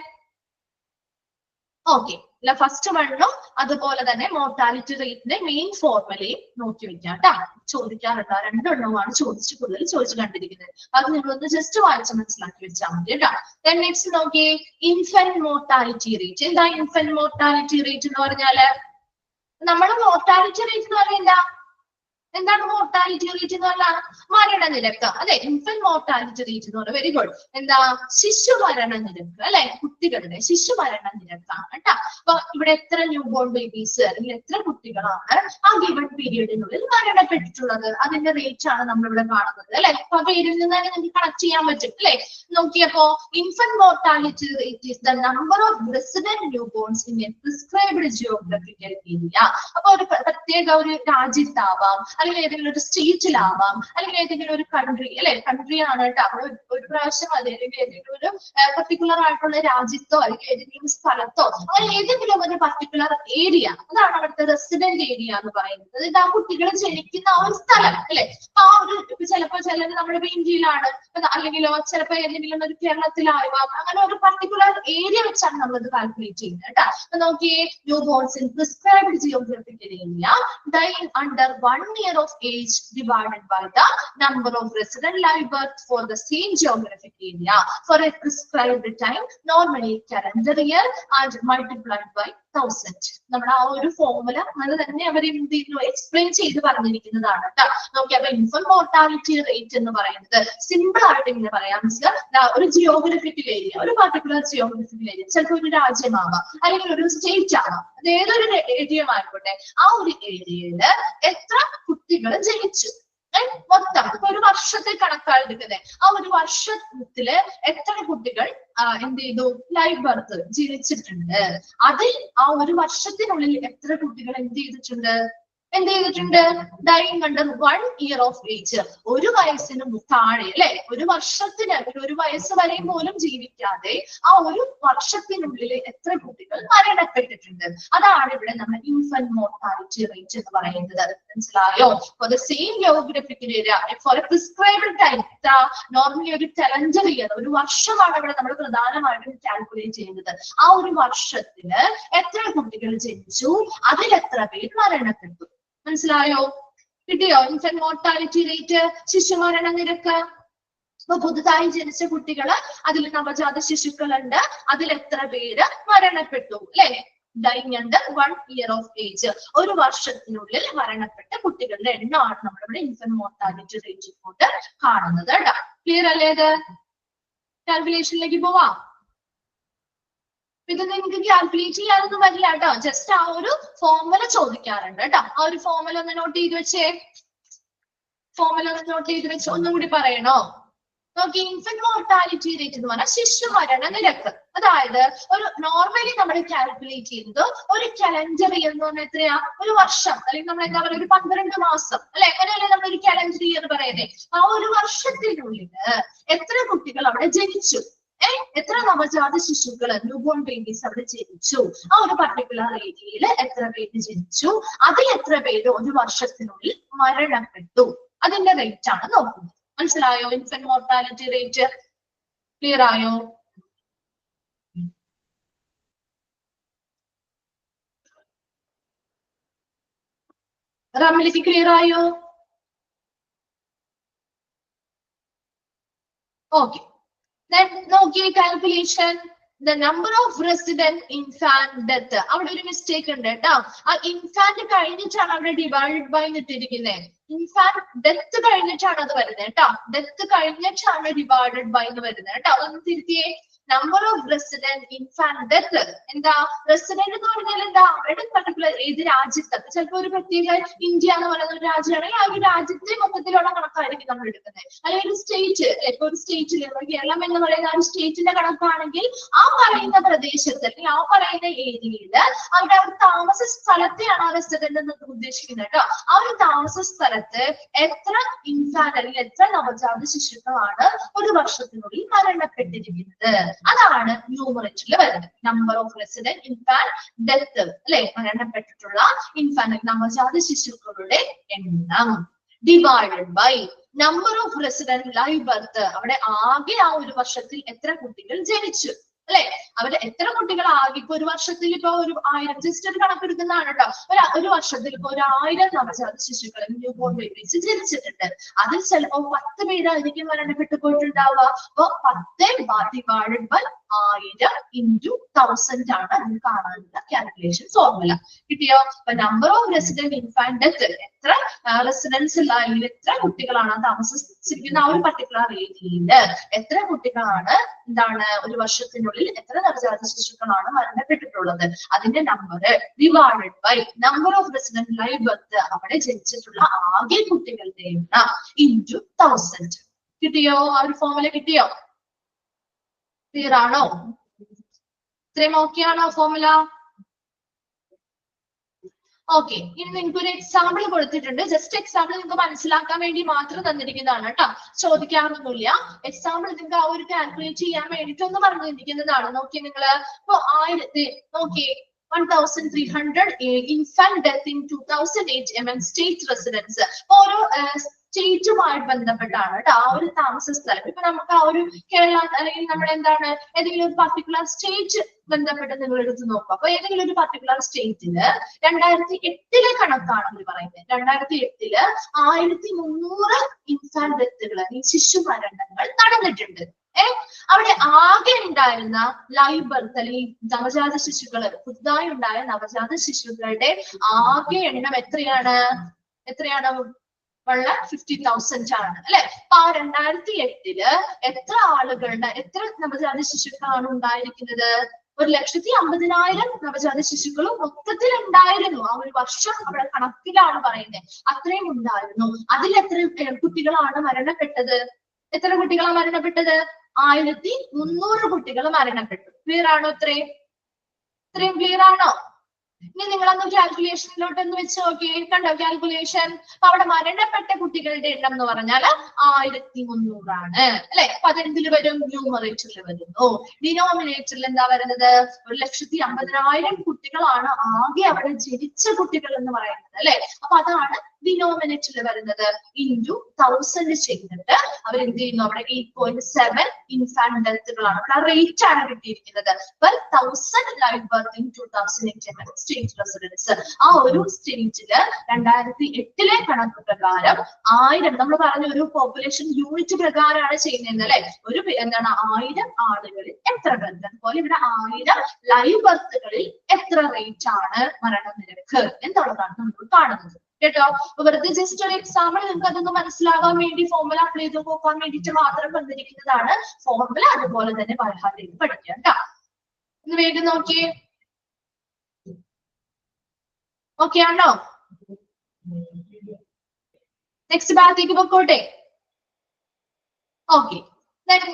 ഓക്കെ. ഫസ്റ്റ് വണ്ണും അതുപോലെ തന്നെ മോർട്ടാലിറ്റി റേറ്റിന്റെ മെയിൻ ഫോർമുലയും നോക്കി വെക്കാം കേട്ടാ. ചോദിക്കാറുണ്ട്, രണ്ടെണ്ണമാണ് കൂടുതൽ ചോദിച്ചു കണ്ടിരിക്കുന്നത്. അത് നിങ്ങളൊന്ന് ജസ്റ്റ് വായിച്ച് മനസ്സിലാക്കി വെച്ചാൽ മതി കേട്ടോ. നെക്സ്റ്റ് നോക്കി, ഇൻഫന്റ് മോർട്ടാലിറ്റി റേറ്റ്. എന്താ ഇൻഫന്റ് മോർട്ടാലിറ്റി റേറ്റ് എന്ന് പറഞ്ഞാല്? നമ്മുടെ മോർട്ടാലിറ്റി റേറ്റ് എന്ന് പറയുന്നത് എന്താണ്? മോർട്ടാലിറ്റി റേറ്റ് എന്ന് പറഞ്ഞാൽ മരണനിരക്ക് അല്ലെ. ഇൻഫന്റ് മോർട്ടാലിറ്റി റേറ്റ് എന്ന് പറഞ്ഞാൽ വെരി ഗുഡ്. എന്താ? ശിശു മരണ നിരക്ക് അല്ലെ, കുട്ടികളുടെ ശിശു മരണ നിരക്കാണ് കേട്ടോ. അപ്പൊ ഇവിടെ എത്ര ന്യൂ ബോൺ ബേബീസ് അല്ലെങ്കിൽ എത്ര കുട്ടികളാണ് ആ ഗിവൺ പീരിയഡിനുള്ളിൽ മരണപ്പെട്ടിട്ടുള്ളത്, അതിന്റെ റേറ്റ് ആണ് നമ്മളിവിടെ കാണുന്നത് അല്ലെ. അപ്പൊ പേരിൽ നിന്ന് തന്നെ നമുക്ക് കണക്ട് ചെയ്യാൻ പറ്റും അല്ലെ. നോക്കിയപ്പോ infant mortality rate is the number of resident newborns in a prescribed geographical area. അപ്പൊ ഒരു പ്രത്യേക ഒരു രാജ്യത്താവാം, അല്ലെങ്കിൽ ഏതെങ്കിലും ഒരു സ്റ്റേറ്റിലാവാം, അല്ലെങ്കിൽ ഏതെങ്കിലും ഒരു കൺട്രി അല്ലെ, കൺട്രി ആണ് കേട്ടോ. ഒരു പ്രാവശ്യം അത് അല്ലെങ്കിൽ ഏതെങ്കിലും ഒരു പർട്ടിക്കുലർ ആയിട്ടുള്ള രാജ്യത്തോ അല്ലെങ്കിൽ ഏതെങ്കിലും സ്ഥലത്തോ അങ്ങനെ ഏതെങ്കിലും ഒരു പർട്ടിക്കുലർ ഏരിയ, അതാണ് അവിടുത്തെ റെസിഡന്റ് ഏരിയ എന്ന് പറയുന്നത്. ഇത് ആ കുട്ടികൾ ജനിക്കുന്ന ആ ഒരു സ്ഥലം അല്ലെ. ആ ഒരു ചിലപ്പോ ചിലത് നമ്മുടെ ഇന്ത്യയിലാണ്, അല്ലെങ്കിലോ ചിലപ്പോ ഏതെങ്കിലും ഒരു കേരളത്തിലാവാം, അങ്ങനെ ഒരു പർട്ടിക്കുലർ ഏരിയ വെച്ചാണ് നമ്മളത് കാൽക്കുലേറ്റ് ചെയ്യുന്നത് കേട്ടോ. അപ്പൊ നോക്കിയേ, newborns in prescribed geographical area dying under 1 year of age divided by the number of resident live birth for the same geographic area for a prescribed time, normally calendar year, and multiplied by 1000. നമ്മുടെ ആ ഒരു formula അത് തന്നെ അവർ explain ചെയ്ത് പറഞ്ഞിരിക്കുന്നതാണ് കേട്ടോ. നോക്കി, അപ്പൊ infant mortality rate എന്ന് പറയുന്നത് സിമ്പിൾ ആയിട്ട് ഇങ്ങനെ പറയാം. ഒരു ജിയോഗ്രഫിക്കൽ ഏരിയ, ഒരു പർട്ടിക്കുലർ ജിയോഗ്രഫിക്കൽ ഏരിയ, ചിലപ്പോൾ ഒരു രാജ്യമാവാം അല്ലെങ്കിൽ ഒരു സ്റ്റേറ്റ് ആവാം, അത് ഏതൊരു ഏരിയ ആയിക്കോട്ടെ, ആ ഒരു ഏരിയയില് എത്ര കുട്ടികൾ ജനിച്ചു മൊത്തം ഇപ്പൊ ഒരു വർഷത്തെ കണക്കാണ് എടുക്കുന്നത്. ആ ഒരു വർഷത്തില് എത്ര കുട്ടികൾ എന്ത് ചെയ്തു? ലൈവ് ബർത്ത് ജനിച്ചിട്ടുണ്ട്. അതിൽ ആ ഒരു വർഷത്തിനുള്ളിൽ എത്ര കുട്ടികൾ എന്ത് ചെയ്തിട്ടുണ്ട്? എന്ത് ചെയ്തിട്ടുണ്ട്? Dying under 1 year of age. ഒരു വയസ്സിന് താഴെ അല്ലെ, ഒരു വർഷത്തിന് ഒരു വയസ്സ് വരെ പോലും ജീവിക്കാതെ ആ ഒരു വർഷത്തിനുള്ളിൽ എത്ര കുട്ടികൾ മരണപ്പെട്ടിട്ടുണ്ട്? അതാണ് ഇവിടെ നമ്മൾ ഇൻഫന്റ് മോർട്ടാലിറ്റി റേറ്റ് എന്ന് പറയുന്നത്. മനസ്സിലായോ? For the same geographical area for a prescribed time, normally ഒരു കലണ്ടർ ഇയർ, ഒരു വർഷമാണ് ഇവിടെ നമ്മൾ പ്രധാനമായിട്ടും കാൽക്കുലേറ്റ് ചെയ്യുന്നത്. ആ ഒരു വർഷത്തിന് എത്ര കുട്ടികൾ ജനിച്ചു, അതിൽ എത്ര പേര് മരണപ്പെട്ടു? മനസ്സിലായോ? കിട്ടിയോ? ഇൻഫന്റ് മോർട്ടാലിറ്റി റേറ്റ്, ശിശുമരണ നിരക്ക്. അപ്പൊ പുതുതായി ജനിച്ച കുട്ടികള്, അതിൽ നവജാത ശിശുക്കളുണ്ട്, അതിൽ എത്ര പേര് മരണപ്പെട്ടു അല്ലെ? Dying under 1 year of age, ഒരു വർഷത്തിനുള്ളിൽ മരണപ്പെട്ട കുട്ടികളുടെ എണ്ണമാണ് നമ്മളിവിടെ ഇൻഫന്റ് മോർട്ടാലിറ്റി റേറ്റ് കൊണ്ട് കാണുന്നത്. ക്ലിയർ അല്ലേ? ഇത് കാൽക്കുലേഷനിലേക്ക് പോവാം. ഇത് നിങ്ങൾക്ക് കാൽക്കുലേറ്റ് ചെയ്യാനൊന്നും വരില്ല കേട്ടോ, ജസ്റ്റ് ആ ഒരു ഫോർമുല ചോദിക്കാറുണ്ട് കേട്ടോ. ആ ഒരു ഫോർമുല ഒന്ന് നോട്ട് ചെയ്ത് വെച്ചേ. ഫോർമുല ഒന്ന് നോട്ട് ചെയ്ത് വെച്ച് ഒന്നും കൂടി പറയണോ? നോക്കി, ഇൻഫന്റ് മോർട്ടാലിറ്റി റേറ്റ് എന്ന് പറഞ്ഞാൽ ശിശുമരണ നിരക്ക്. അതായത് ഒരു നോർമലി നമ്മൾ കാൽക്കുലേറ്റ് ചെയ്യുന്നത് ഒരു കലണ്ടർ ഇയർ എന്ന് പറഞ്ഞാൽ എത്രയാ? ഒരു വർഷം, അല്ലെങ്കിൽ നമ്മൾ എന്താ പറയുക, ഒരു 12 മാസം അല്ലെ, അങ്ങനെയല്ലേ നമ്മൾ ഒരു കലണ്ടർ ഇയർ പറയുന്നത്. ആ ഒരു വർഷത്തിനുള്ളിൽ എത്ര കുട്ടികൾ അവിടെ ജനിച്ചു, എത്ര നവജാത ശിശുക്കൾ, ന്യൂബോൺ ബേബീസ് അവിടെ ജനിച്ചു, ആ ഒരു പർട്ടിക്കുലർ ഏരിയയിൽ എത്ര പേര് ജനിച്ചു, അതിൽ എത്ര പേര് ഒരു വർഷത്തിനുള്ളിൽ മരണപ്പെട്ടു, അതിന്റെ റേറ്റ് ആണ് നോക്കുന്നത്. മനസ്സിലായോ? ഇൻഫന്റ് മോർട്ടാലിറ്റി റേറ്റ് ക്ലിയർ ആയോ? റമിലിക്ക് ക്ലിയർ ആയോ? ഓക്കെ, നോക്കിയേ calculation. The number of resident infant death. അവിടെ ഒരു മിസ്റ്റേക്ക് ഉണ്ട് കേട്ടോ. ആ ഇൻഫാന്റ് കഴിഞ്ഞിട്ടാണ് അവിടെ ഡിവൈഡ് ബൈ ഇട്ടിരിക്കുന്നത്. ഇൻഫാന്റ് ഡെത്ത് കഴിഞ്ഞിട്ടാണ് അത് വരുന്നത് കേട്ടോ. ഡെത്ത് കഴിഞ്ഞിട്ടാണ് ഡിവൈഡഡ് ബൈ എന്ന് വരുന്നത് കേട്ടോ. അതൊന്ന് തിരുത്തിയേ. Number of resident infant death. എന്താ റെസിഡന്റ് എന്ന് പറഞ്ഞാൽ എന്താ? അവരുടെ പർട്ടിക്കുലർ ഏത് രാജ്യത്ത്, ചിലപ്പോൾ ഒരു പ്രത്യേക ഇന്ത്യ എന്ന് പറയുന്ന ഒരു രാജ്യമാണെങ്കിൽ ആ ഒരു രാജ്യത്തെ മൊത്തത്തിലുള്ള കണക്കായിരിക്കും നമ്മൾ എടുക്കുന്നത്. അല്ലെങ്കിൽ ഒരു സ്റ്റേറ്റ്, ഇപ്പൊ ഒരു സ്റ്റേറ്റിൽ കേരളം എന്ന് പറയുന്ന ആ ഒരു സ്റ്റേറ്റിന്റെ കണക്കാണെങ്കിൽ ആ പറയുന്ന പ്രദേശത്ത് അല്ലെങ്കിൽ ആ പറയുന്ന ഏരിയയിൽ അവരുടെ ആ ഒരു താമസ സ്ഥലത്തെയാണ് ആ റെസിഡന്റ് എന്ന് ഉദ്ദേശിക്കുന്നത് കേട്ടോ. ആ ഒരു താമസ സ്ഥലത്ത് എത്ര ഇൻഫാന്റ് അല്ലെങ്കിൽ എത്ര നവജാത ശിശുക്കളാണ് ഒരു വർഷത്തിനുള്ളിൽ മരണപ്പെട്ടിരിക്കുന്നത്, അതാണ് ന്യൂമറേറ്ററിൽ വരുന്നത്. Number of resident infant death അല്ലെ, മരണപ്പെട്ടിട്ടുള്ള ഇൻഫാന്റ് നവജാത ശിശുക്കളുടെ എണ്ണം divided by number of resident live birth. അവിടെ ആകെ ആ ഒരു വർഷത്തിൽ എത്ര കുട്ടികൾ ജനിച്ചു അല്ലെ, അവര് എത്ര കുട്ടികൾ ആകെ ഇപ്പൊ ഒരു വർഷത്തിൽ ഇപ്പൊ ഒരു 1000, ജസ്റ്റ് ഒരു കണക്കെടുക്കുന്നതാണ് കേട്ടോ. ഒരു വർഷത്തിൽ ഇപ്പൊ 1000 നവജാത ശിശുക്കൾ ന്യൂബോൺ ബേബീസ് ജനിച്ചിട്ടുണ്ട്. അതിൽ ചിലപ്പോ 10 പേരായിരിക്കും മരണപ്പെട്ടു പോയിട്ടുണ്ടാവുക. അപ്പൊ 10 ഡിവൈഡഡ് ബൈ 1000 into 1000 ആണ് അതിന് കാണാനുള്ള കാൽക്കുലേഷൻ ഫോർമുല. കിട്ടിയോ? അപ്പൊ number of resident infant death, എത്ര റെസിഡൻസ് അല്ലെങ്കിൽ എത്ര കുട്ടികളാണ് താമസിച്ചിരിക്കുന്ന ആ ഒരു പർട്ടിക്കുലർ ഏരിയയിൽ എത്ര കുട്ടികളാണ് എന്താണ് ഒരു വർഷത്തിനുള്ളിൽ എത്ര നവജാത ശിശുക്കളാണ് മരണപ്പെട്ടിട്ടുള്ളത്, അതിന്റെ number divided by number of resident live birth, അവിടെ ജനിച്ചിട്ടുള്ള ആകെ കുട്ടികളുടെ എണ്ണം into 1000. കിട്ടിയോ? ആ ഒരു ഫോർമുല കിട്ടിയോ? ക്ലിയർ ആണോ? ഇത്രയും ഓക്കെ ആണോ ഫോർമുല? ഓക്കെ, ഇനി നിങ്ങൾക്ക് ഒരു എക്സാമ്പിൾ കൊടുത്തിട്ടുണ്ട്. ജസ്റ്റ് എക്സാമ്പിൾ നിങ്ങൾക്ക് മനസ്സിലാക്കാൻ വേണ്ടി മാത്രം തന്നിരിക്കുന്നതാണ് കേട്ടോ, ചോദിക്കാറൊന്നുമില്ല. എക്സാമ്പിൾ നിങ്ങൾക്ക് ആ ഒരു കാൽക്കുലേറ്റ് ചെയ്യാൻ വേണ്ടിയിട്ട് ഒന്ന് പറഞ്ഞിരിക്കുന്നതാണ്. നോക്കി നിങ്ങള് ഇപ്പൊ 1000 നോക്കി 1300 infant death in 2008 among state residents. ഓരോ സ്റ്റേറ്റുമായി ബന്ധപ്പെട്ടാണ് കേട്ടോ ആ ഒരു താമസ സ്ഥലം. ഇപ്പൊ നമുക്ക് ആ ഒരു കേരള അല്ലെങ്കിൽ നമ്മുടെ എന്താണ് ഏതെങ്കിലും ഒരു പർട്ടിക്കുലർ സ്റ്റേറ്റ് ബന്ധപ്പെട്ട് നിങ്ങൾ എടുത്ത് നോക്കുക. അപ്പൊ ഏതെങ്കിലും ഒരു പർട്ടിക്കുലർ സ്റ്റേറ്റില് 2008 കണക്കാണ് അവർ പറയുന്നത്. 2008 1300 ഇൻഫാന്റ് ഡെത്തുകൾ, ഈ ശിശു മരണങ്ങൾ നടന്നിട്ടുണ്ട്. അവിടെ ആകെ ഉണ്ടായിരുന്ന ലൈവ് ബർത്ത് അല്ലെങ്കിൽ നവജാത ശിശുക്കള്, പുതുതായി ഉണ്ടായ നവജാത ശിശുക്കളുടെ ആകെ എണ്ണം എത്രയാണ്? 50,000 ആണ് അല്ലെ. അപ്പൊ ആ 2008 എത്ര ആളുകളുടെ എത്ര നവജാത ശിശുക്കളാണ് ഉണ്ടായിരിക്കുന്നത്? 1,50,000 നവജാത ശിശുക്കളും മൊത്തത്തിൽ ഉണ്ടായിരുന്നു. ആ ഒരു വർഷം അവിടെ കണക്കിലാണ് പറയുന്നത്. അത്രയും ഉണ്ടായിരുന്നു. അതിൽ എത്ര കുട്ടികളാണ് മരണപ്പെട്ടത്? എത്ര കുട്ടികളാണ് മരണപ്പെട്ടത്? 1300 കുട്ടികൾ മരണപ്പെട്ടു. ക്ലിയർ ആണോ? ഇത്രയും ക്ലിയർ ആണോ? ഇനി നിങ്ങളൊന്ന് കാൽക്കുലേഷനിലോട്ട് ഒന്ന് വെച്ച് നോക്കിയേ. കണ്ടോ കാൽക്കുലേഷൻ? അവിടെ മരണപ്പെട്ട കുട്ടികളുടെ എണ്ണം എന്ന് പറഞ്ഞാൽ 1300 അല്ലെ. അപ്പൊ അതെന്തിൽ വരും? ന്യൂമറേറ്ററിൽ വരുന്നു. ഡിനോമിനേറ്ററിൽ എന്താ വരുന്നത്? 1,50,000 കുട്ടികളാണ് ആകെ അവിടെ ജനിച്ച കുട്ടികൾ എന്ന് പറയുന്നത് അല്ലെ. അപ്പൊ അതാണ് ഡിനോമിനേറ്ററിൽ വരുന്നത്. ഇൻറ്റു 1000 ചെയ്തിട്ട് അവർ എന്ത് ചെയ്യുന്നു? അവിടെ 8.7 ഇൻഫാന്റ് ഡെത്തുകളാണ്. അവിടെ റേറ്റ് ആണ് കിട്ടിയിരിക്കുന്നത്. 1000 live birth in 2008 state residence. ആ ഒരു സ്റ്റേറ്റില് 2008 കണക്ക് പ്രകാരം 1000, നമ്മൾ പറഞ്ഞ ഒരു പോപ്പുലേഷൻ യൂണിറ്റ് പ്രകാരമാണ് ചെയ്യുന്നത് അല്ലെ. ഒരു എന്താണ് 1000 ആളുകളിൽ എത്ര ബർത്ത്, അതുപോലെ ഇവിടെ 1000 ലൈവ് ബർത്തുകളിൽ എത്ര റേറ്റ് ആണ് മരണനിരക്ക് എന്നുള്ളതാണ് നമ്മൾ കാണുന്നത് കേട്ടോ. വെറുതെ ജസ്റ്റ് ഒരു എക്സാമ്പിൾ നിങ്ങൾക്ക് അതൊന്ന് മനസ്സിലാകാൻ വേണ്ടി ഫോർമുല അപ്ലൈ ചെയ്ത് നോക്കാൻ വേണ്ടിയിട്ട് മാത്രം വന്നിരിക്കുന്നതാണ്. ഫോർമുല അതുപോലെ തന്നെ ബൈഹാർട്ട് പഠിക്കാം കേട്ടോ. ഒന്ന് വേഗം നോക്കിയേ. ഓക്കെ ആണോ? നെക്സ്റ്റ് ഭാഗത്തേക്ക് പൊക്കോട്ടെ. ഓക്കെ,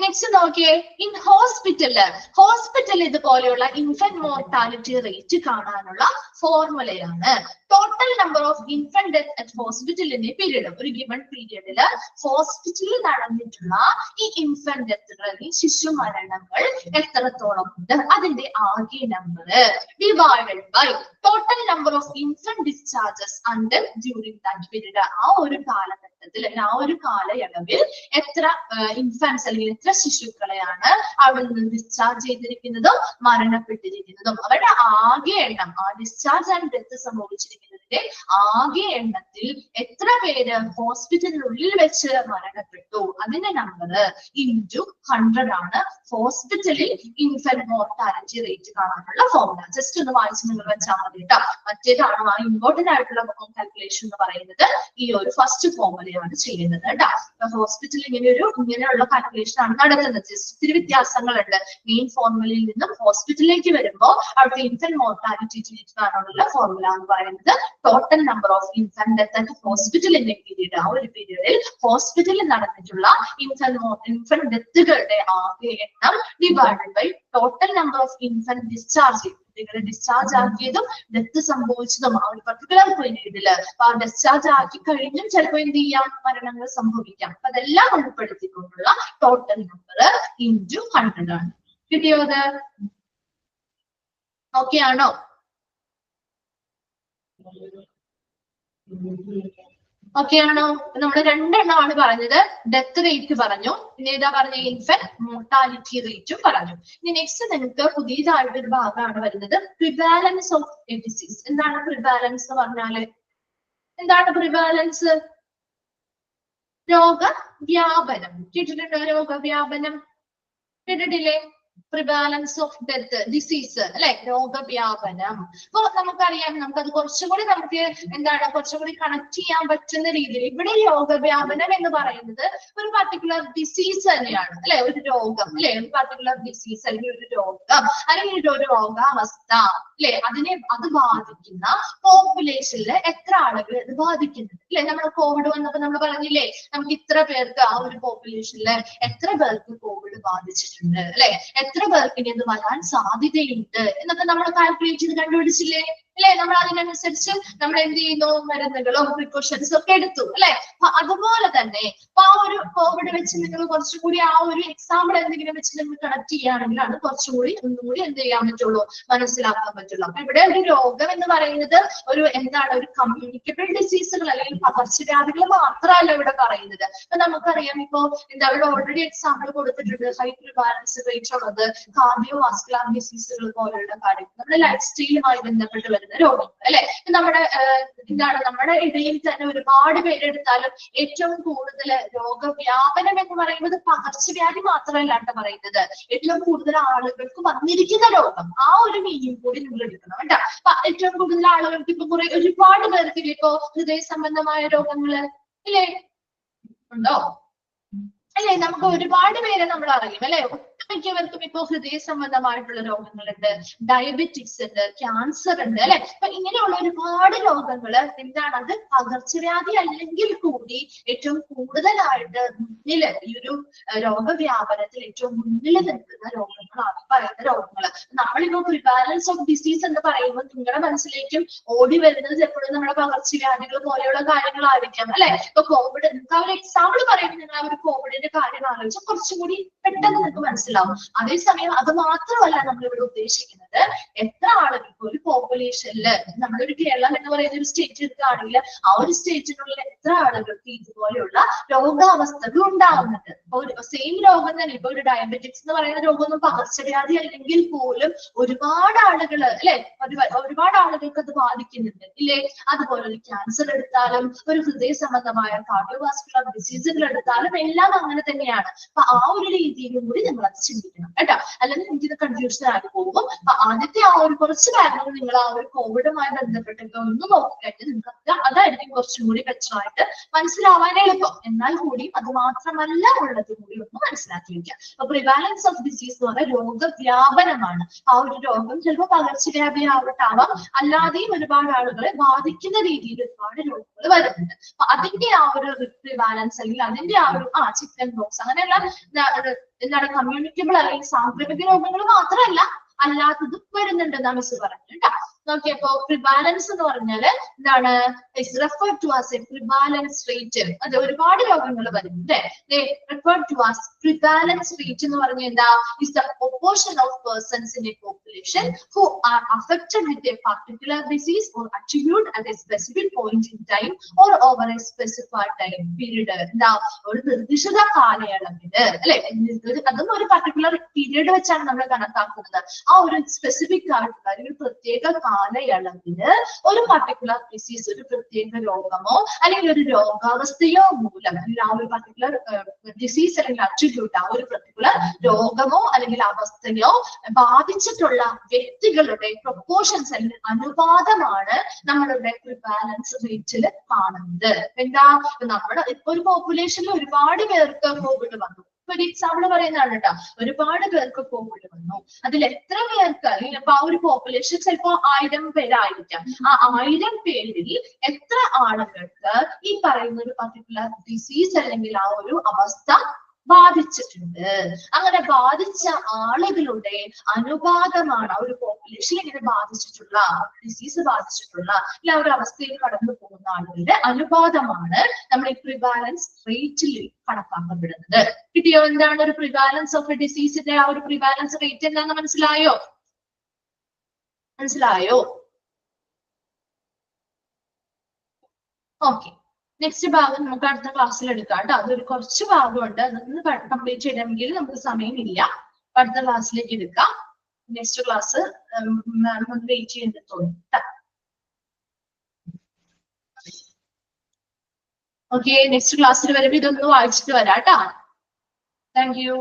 നെക്സ്റ്റ് നോക്കിയേ. ഇൻ ഹോസ്പിറ്റൽ ഇതുപോലെയുള്ള ഇൻഫന്റ് മോർട്ടാലിറ്റി റേറ്റ് കാണാനുള്ള ഫോർമുലയാണ് total number of infant death at hospital in a period. ഒരു ഗിവൺ പീരീഡില് ഹോസ്പിറ്റലിൽ നടന്നിട്ടുള്ള ഈ ഇൻഫന്റ് ഡെത്തുകൾ, ഈ ശിശു മരണങ്ങൾ എത്രത്തോളം ഉണ്ട്, അതിന്റെ ആകെ number divided by total number of infant discharges under during that period. ആ ഒരു കാലഘട്ടത്തിൽ, ആ ഒരു കാലയളവിൽ എത്ര ഇൻഫാൻസ് അല്ലെങ്കിൽ എത്ര ശിശുക്കളെയാണ് അവിടെ നിന്ന് ഡിസ്ചാർജ് ചെയ്തിരിക്കുന്നതും മരണപ്പെട്ടിരിക്കുന്നതും, അവരുടെ ആകെ എണ്ണം, ആ ഡിസ്ചാർജ് ആൻഡ് ഡെത്ത് സംഭവിച്ചിരിക്കുന്നതിന്റെ ആകെ എണ്ണത്തിൽ എത്ര പേര് ഹോസ്പിറ്റലിനുള്ളിൽ വെച്ച് മരണപ്പെട്ടു, അതിന്റെ നമ്പർ ഇൻറ്റു 100 ആണ് ഹോസ്പിറ്റലിൽ ഇൻഫന്റ് മോർട്ടാലിറ്റി റേറ്റ് കാണാനുള്ള ഫോർമുല. ജസ്റ്റ് ഒന്ന് വായിച്ച് നിങ്ങൾ വെച്ചാൽ മതി കേട്ടോ. മറ്റേതാണ് ആ ഇമ്പോർട്ടന്റ് ആയിട്ടുള്ള കാൽക്കുലേഷൻ എന്ന് പറയുന്നത് ഈ ഒരു ഫസ്റ്റ് ഫോർമുലയാണ് ചെയ്യുന്നത് കേട്ടോ. ഹോസ്പിറ്റലിൽ ഇങ്ങനെയുള്ള കാൽക്കുലേഷൻ ആണ് നടത്തുന്നത്. ഒത്തിരി വ്യത്യാസങ്ങളുണ്ട്. മെയിൻ ഫോർമുലയിൽ നിന്നും ഹോസ്പിറ്റലിലേക്ക് വരുമ്പോൾ അവിടുത്തെ ഇൻഫന്റ് മോർട്ടാലിറ്റി റേറ്റ് കാണാനുള്ള ഫോർമുല എന്ന് പറയുന്നത് total number of infant death at hospital in a period. ആ ഒരു പീരീഡിൽ ഹോസ്പിറ്റലിൽ നടന്നിട്ടുള്ള ഇൻഫന്റ് ഡെത്തുകളുടെ ആകെ എണ്ണം divided by total number of infant discharge, കുട്ടികളെ ഡിസ്ചാർജ് ആക്കിയതും ഡെത്ത് സംഭവിച്ചതും ആ ഒരു പർട്ടിക്കുലർ പീരീഡില് ആ ഡിസ്ചാർജ് ആക്കി കഴിഞ്ഞും ചിലപ്പോൾ എന്ത് ചെയ്യാം, മരണങ്ങൾ സംഭവിക്കാം. അപ്പൊ അതെല്ലാം ഉൾപ്പെടുത്തിക്കൊണ്ടുള്ള ടോട്ടൽ നമ്പർ ഇൻറ്റു 100 ആണ്. കിട്ടിയോ? അത് ഓക്കെ ആണോ? ഓക്കെ ആണോ? നമ്മൾ രണ്ടെണ്ണമാണ് പറഞ്ഞത്. ഡെത്ത് റേറ്റ് പറഞ്ഞു, പിന്നെ ഏതാ പറഞ്ഞ ഇൻഫന്റ് മോർട്ടാലിറ്റി റേറ്റും പറഞ്ഞു. ഇനി നെക്സ്റ്റ് നിങ്ങൾക്ക് പുതിയതായിട്ടൊരു ഭാഗമാണ് വരുന്നത്, പ്രിവാലൻസ് ഓഫ് എ ഡിസീസ്. എന്താണ് പ്രിവാലൻസ് എന്ന് പറഞ്ഞാല്? എന്താണ് പ്രിവാലൻസ്? രോഗവ്യാപനം. കേട്ടിട്ടുണ്ടോ? രോഗവ്യാപനം കേട്ടിട്ടില്ലേ? പ്രിവാലൻസ് ഓഫ് ഡെത്ത്, ഡിസീസ് അല്ലെ, രോഗവ്യാപനം. അപ്പൊ നമുക്കറിയാം, നമുക്കത് കുറച്ചുകൂടി നമുക്ക് എന്താണ് കുറച്ചുകൂടി കണക്ട് ചെയ്യാൻ പറ്റുന്ന രീതിയിൽ ഇവിടെ രോഗവ്യാപനം എന്ന് പറയുന്നത് ഒരു പർട്ടിക്കുലർ ഡിസീസ് തന്നെയാണ് അല്ലെ, ഒരു രോഗം അല്ലെ, ഒരു പർട്ടിക്കുലർ ഡിസീസ് അല്ലെങ്കിൽ ഒരു രോഗം അല്ലെങ്കിൽ ഒരു രോഗാവസ്ഥ അല്ലെ, അത് ബാധിക്കുന്ന പോപ്പുലേഷനിൽ എത്ര ആളുകൾ ഇത് ബാധിക്കുന്നുണ്ട് അല്ലെ. നമ്മൾ കോവിഡ് വന്നപ്പോ നമ്മൾ പറഞ്ഞില്ലേ, നമുക്ക് ഇത്ര പേർക്ക് ആ ഒരു പോപ്പുലേഷനിൽ എത്ര പേർക്ക് കോവിഡ് ബാധിച്ചിട്ടുണ്ട് അല്ലെ, എത്ര പേർക്ക് ഇനി ഇത് വരാൻ സാധ്യതയുണ്ട് എന്നൊക്കെ നമ്മൾ കാൽക്കുലേറ്റ് ചെയ്ത് കണ്ടുപിടിച്ചില്ലേ അല്ലെ. നമ്മൾ അതിനനുസരിച്ച് നമ്മൾ എന്ത് ചെയ്യുന്നു, മരുന്നുകളും പ്രിക്കോഷൻസും ഒക്കെ എടുത്തു അല്ലെ. അപ്പൊ അതുപോലെ തന്നെ ആ ഒരു കോവിഡ് വെച്ച് നിങ്ങൾ കുറച്ചുകൂടി ആ ഒരു എക്സാമ്പിൾ എന്തെങ്കിലും വെച്ച് നിങ്ങൾ കണക്ട് ചെയ്യുകയാണെങ്കിലാണ് കുറച്ചുകൂടി ഒന്നുകൂടി എന്ത് ചെയ്യാൻ പറ്റുള്ളൂ, മനസ്സിലാക്കാൻ പറ്റുള്ളൂ. അപ്പൊ ഇവിടെ ഒരു രോഗം എന്ന് പറയുന്നത് ഒരു എന്താണ്, ഒരു കമ്മ്യൂണിക്കബിൾ ഡിസീസുകൾ അല്ലെങ്കിൽ പകർച്ചവ്യാധികൾ മാത്രമല്ല ഇവിടെ പറയുന്നത്. അപ്പൊ നമുക്കറിയാം, ഇപ്പോ എന്താ ഇവിടെ ഓൾറെഡി എക്സാമ്പിൾ കൊടുത്തിട്ടുണ്ട്, ഹൈ പ്രിവാലൻസ് റേറ്റ് ഉള്ളത് കാർഡിയോ വാസ്കുലർ ഡിസീസുകൾ പോലെയുള്ള കാര്യങ്ങൾ, നമ്മുടെ ലൈഫ് സ്റ്റൈലുമായി ബന്ധപ്പെട്ട് വരുന്ന രോഗങ്ങൾ അല്ലെ. നമ്മുടെ എന്താണ്, നമ്മുടെ ഇടയിൽ തന്നെ ഒരുപാട് പേരെടുത്താലും ഏറ്റവും കൂടുതൽ രോഗവ്യാപനം എന്ന് പറയുന്നത് പകർച്ചവ്യാധി മാത്രമല്ല പറയുന്നത്, ഏറ്റവും കൂടുതൽ ആളുകൾക്ക് വന്നിരിക്കുന്ന രോഗം, ആ ഒരു മീനിങ് കൂടി നിങ്ങൾ എടുക്കണം കേട്ടോ. അപ്പൊ ഏറ്റവും കൂടുതൽ ആളുകൾക്ക് ഇപ്പൊ ഒരുപാട് പേർക്ക് ഇപ്പോ ഹൃദയ സംബന്ധമായ രോഗങ്ങള് ഇല്ലേ, ഉണ്ടോ അല്ലെ, നമുക്ക് ഒരുപാട് പേരെ നമ്മൾ അറിയും അല്ലെ, മിക്കവർക്കും ഇപ്പോ ഹൃദയ സംബന്ധമായിട്ടുള്ള രോഗങ്ങളുണ്ട്, ഡയബറ്റിക്സ് ഉണ്ട്, ക്യാൻസർ ഉണ്ട്, അല്ലെ? അപ്പൊ ഇങ്ങനെയുള്ള ഒരുപാട് രോഗങ്ങള് എന്താണ്, അത് പകർച്ചവ്യാധി അല്ലെങ്കിൽ കൂടി ഏറ്റവും കൂടുതലായിട്ട് മുന്നില് ഈ ഒരു രോഗവ്യാപനത്തിൽ ഏറ്റവും മുന്നിൽ നിൽക്കുന്ന രോഗങ്ങളാണ് പറയുന്ന രോഗങ്ങൾ. നമ്മളിപ്പോ പ്രിവാലൻസ് ഓഫ് ഡിസീസ് എന്ന് പറയുമ്പോൾ നിങ്ങളുടെ മനസ്സിലേക്കും ഓടി വരുന്നത് എപ്പോഴും നമ്മുടെ പകർച്ചവ്യാധികൾ പോലെയുള്ള കാര്യങ്ങളായിരിക്കാം, അല്ലെ? ഇപ്പൊ കോവിഡ്, നിങ്ങൾക്ക് ആ ഒരു എക്സാമ്പിൾ പറയുമ്പോൾ നിങ്ങൾ ആ ഒരു കോവിഡിന്റെ കാര്യം ആലോചിച്ചാൽ കുറച്ചുകൂടി പെട്ടെന്ന് നിങ്ങൾക്ക് മനസ്സിലാവും. അതേസമയം അത് മാത്രമല്ല നമ്മൾ ഇവിടെ ഉദ്ദേശിക്കുന്നത്, എത്ര ആളുകൾ ഒരു പോപ്പുലേഷനില് നമ്മളൊരു കേരളം എന്ന് പറയുന്ന ഒരു സ്റ്റേറ്റ് എടുക്കുകയാണെങ്കിൽ ആ ഒരു സ്റ്റേറ്റിനുള്ളിൽ എത്ര ആളുകൾക്ക് ഇതുപോലെയുള്ള രോഗാവസ്ഥകൾ ഉണ്ടാവുന്നുണ്ട്. ഒരു സെയിം രോഗം തന്നെ, ഇപ്പൊ ഒരു ഡയബറ്റിക്സ് എന്ന് പറയുന്ന രോഗമൊന്നും പകർച്ചവ്യാധി അല്ലെങ്കിൽ പോലും ഒരുപാട് ആളുകൾ, അല്ലെ, ഒരുപാട് ആളുകൾക്ക് അത് ബാധിക്കുന്നുണ്ട്, ഇല്ലേ? അതുപോലെ ഒരു ക്യാൻസർ എടുത്താലും ഒരു ഹൃദയ സംബന്ധമായ കാർഡിയോവാസ്കുലർ ഡിസീസുകൾ എടുത്താലും എല്ലാം അങ്ങനെ തന്നെയാണ്. അപ്പൊ ആ ഒരു രീതിയിലും കൂടി നിങ്ങൾ അത് ചിന്തിക്കണം കേട്ടോ, അല്ലെങ്കിൽ എനിക്കിത് കൺഫ്യൂഷൻ ആയി പോകും. അപ്പൊ ആദ്യത്തെ ആ ഒരു കുറച്ച് കാര്യങ്ങൾ നിങ്ങൾ ആ ഒരു കോവിഡുമായി ബന്ധപ്പെട്ടിട്ട് ഒന്ന് നോക്കിക്കഴിഞ്ഞാൽ നിങ്ങൾക്ക് അതായിരിക്കും കുറച്ചും കൂടി ബെറ്ററായിട്ട് മനസ്സിലാവാൻ എളുപ്പം. എന്നാൽ കൂടി അത് മാത്രമല്ല ഉള്ളത് കൂടി ഒന്ന് മനസ്സിലാക്കി വെക്കാം. അപ്പൊ പ്രിവാലൻസ് ഓഫ് ഡിസീസ് എന്ന് പറഞ്ഞാൽ രോഗവ്യാപനമാണ്. ആ ഒരു രോഗം ചിലപ്പോൾ പകർച്ചവ്യാധി ആവട്ടാവാം, അല്ലാതെയും ഒരുപാട് ആളുകളെ ബാധിക്കുന്ന രീതിയിൽ ഒരുപാട് രോഗങ്ങൾ വരുന്നുണ്ട്. അപ്പൊ അതിന്റെ ആ ഒരു പ്രിവാലൻസ് അല്ലെങ്കിൽ അതിന്റെ ആ ഒരു ചിക്കൻ ബോക്സ് അങ്ങനെയുള്ള എന്താണ് കമ്മ്യൂണിക്കബിൾ അല്ലെങ്കിൽ സാംക്രമിക രോഗങ്ങൾ മാത്രമല്ല അല്ലാത്തതും വരുന്നുണ്ടെന്നാണ് മിസ് പറഞ്ഞത് കേട്ടോ. നോക്കിയപ്പോ പ്രിവാലൻസ് എന്ന് പറഞ്ഞാല് എന്താണ്, refer to as a prevalence rate. അത് ഒരുപാട് രോഗങ്ങൾ വരുന്നുണ്ട്. Refer to as prevalence rate എന്ന് പറഞ്ഞാൽ എന്താ, is the proportion of persons in a population who are affected with a particular disease or attribute at a specific point in time or over a specified time period. എന്താ, ഒരു നിർദ്ദിഷ്ട കാലയളവില്, അല്ലെ, അതും ഒരു particular period വെച്ചാണ് നമ്മൾ കണക്കാക്കുന്നത്. ആ ഒരു സ്പെസിഫിക് ആയിട്ടുള്ള ഒരു പ്രത്യേക കാലയളവില് ഒരു പർട്ടിക്കുലർ ഡിസീസ്, ഒരു പ്രത്യേക രോഗമോ അല്ലെങ്കിൽ ഒരു രോഗാവസ്ഥയോ മൂലം, അല്ലെങ്കിൽ ആ ഒരു പർട്ടിക്കുലർ ഡിസീസ് അല്ലെങ്കിൽ അട്രിബ്യൂട്ട്, ആ ഒരു പർട്ടിക്കുലർ രോഗമോ അല്ലെങ്കിൽ അവസ്ഥയോ ബാധിച്ചിട്ടുള്ള വ്യക്തികളുടെ പ്രൊപ്പോർഷൻസ് അല്ലെങ്കിൽ അനുപാതമാണ് നമ്മളുടെ പ്രിവാലൻസ് റേറ്റിൽ കാണുന്നത്. എന്താ, നമ്മുടെ ഇപ്പൊ ഒരു പോപ്പുലേഷനിൽ ഒരുപാട് പേർക്ക് കോവിഡ് വന്നു. ഒരു എക്സാമ്പിൾ പറയുന്നതാണ് കേട്ടോ, ഒരുപാട് പേർക്ക് കോവിഡ് വന്നു. അതിൽ എത്ര പേർക്ക്, ഇപ്പൊ ആ ഒരു പോപ്പുലേഷൻ ചിലപ്പോ 1000 പേരായിരിക്കാം. ആ 1000 പേരിൽ എത്ര ആളുകൾക്ക് ഈ പറയുന്ന ഒരു പർട്ടിക്കുലർ ഡിസീസ് അല്ലെങ്കിൽ ആ ഒരു അവസ്ഥ ബാധിച്ചിട്ടുണ്ട്. അങ്ങനെ ബാധിച്ച ആളുകളുടെ അനുപാതമാണ് ആ ഒരു പോപ്പുലേഷൻ ഇങ്ങനെ ബാധിച്ചിട്ടുള്ള, ഡിസീസ് ബാധിച്ചിട്ടുള്ള അല്ല ഒരു അവസ്ഥയിൽ കടന്നു പോകുന്ന ആളുകളുടെ അനുപാതമാണ് നമ്മൾ ഈ പ്രിവാലൻസ് റേറ്റിൽ കണക്കാക്കപ്പെടുന്നത്. കിട്ടിയോ? എന്താണ് ഒരു പ്രിവാലൻസ് ഓഫ് എ ഡിസീസിന്റെ ആ ഒരു പ്രിവാലൻസ് റേറ്റ് എന്താണെന്ന് മനസ്സിലായോ? മനസ്സിലായോ? ഓക്കെ, നെക്സ്റ്റ് ഭാഗം നമുക്ക് അടുത്ത ക്ലാസ്സിൽ എടുക്കാം കേട്ടോ. അതൊരു കുറച്ച് ഭാഗമുണ്ട്, അതൊന്ന് കംപ്ലീറ്റ് ചെയ്യണമെങ്കിൽ നമുക്ക് സമയമില്ല. അടുത്ത ക്ലാസ്സിലേക്ക് എടുക്കാം. നെക്സ്റ്റ് ക്ലാസ് വെയിറ്റ് ചെയ്യുന്നത് തോന്നുന്നു. ഓക്കെ, നെക്സ്റ്റ് ക്ലാസ്സിൽ വരുമ്പോൾ ഇതൊന്ന് വായിച്ചിട്ട് വരാം കേട്ടോ. Thank you.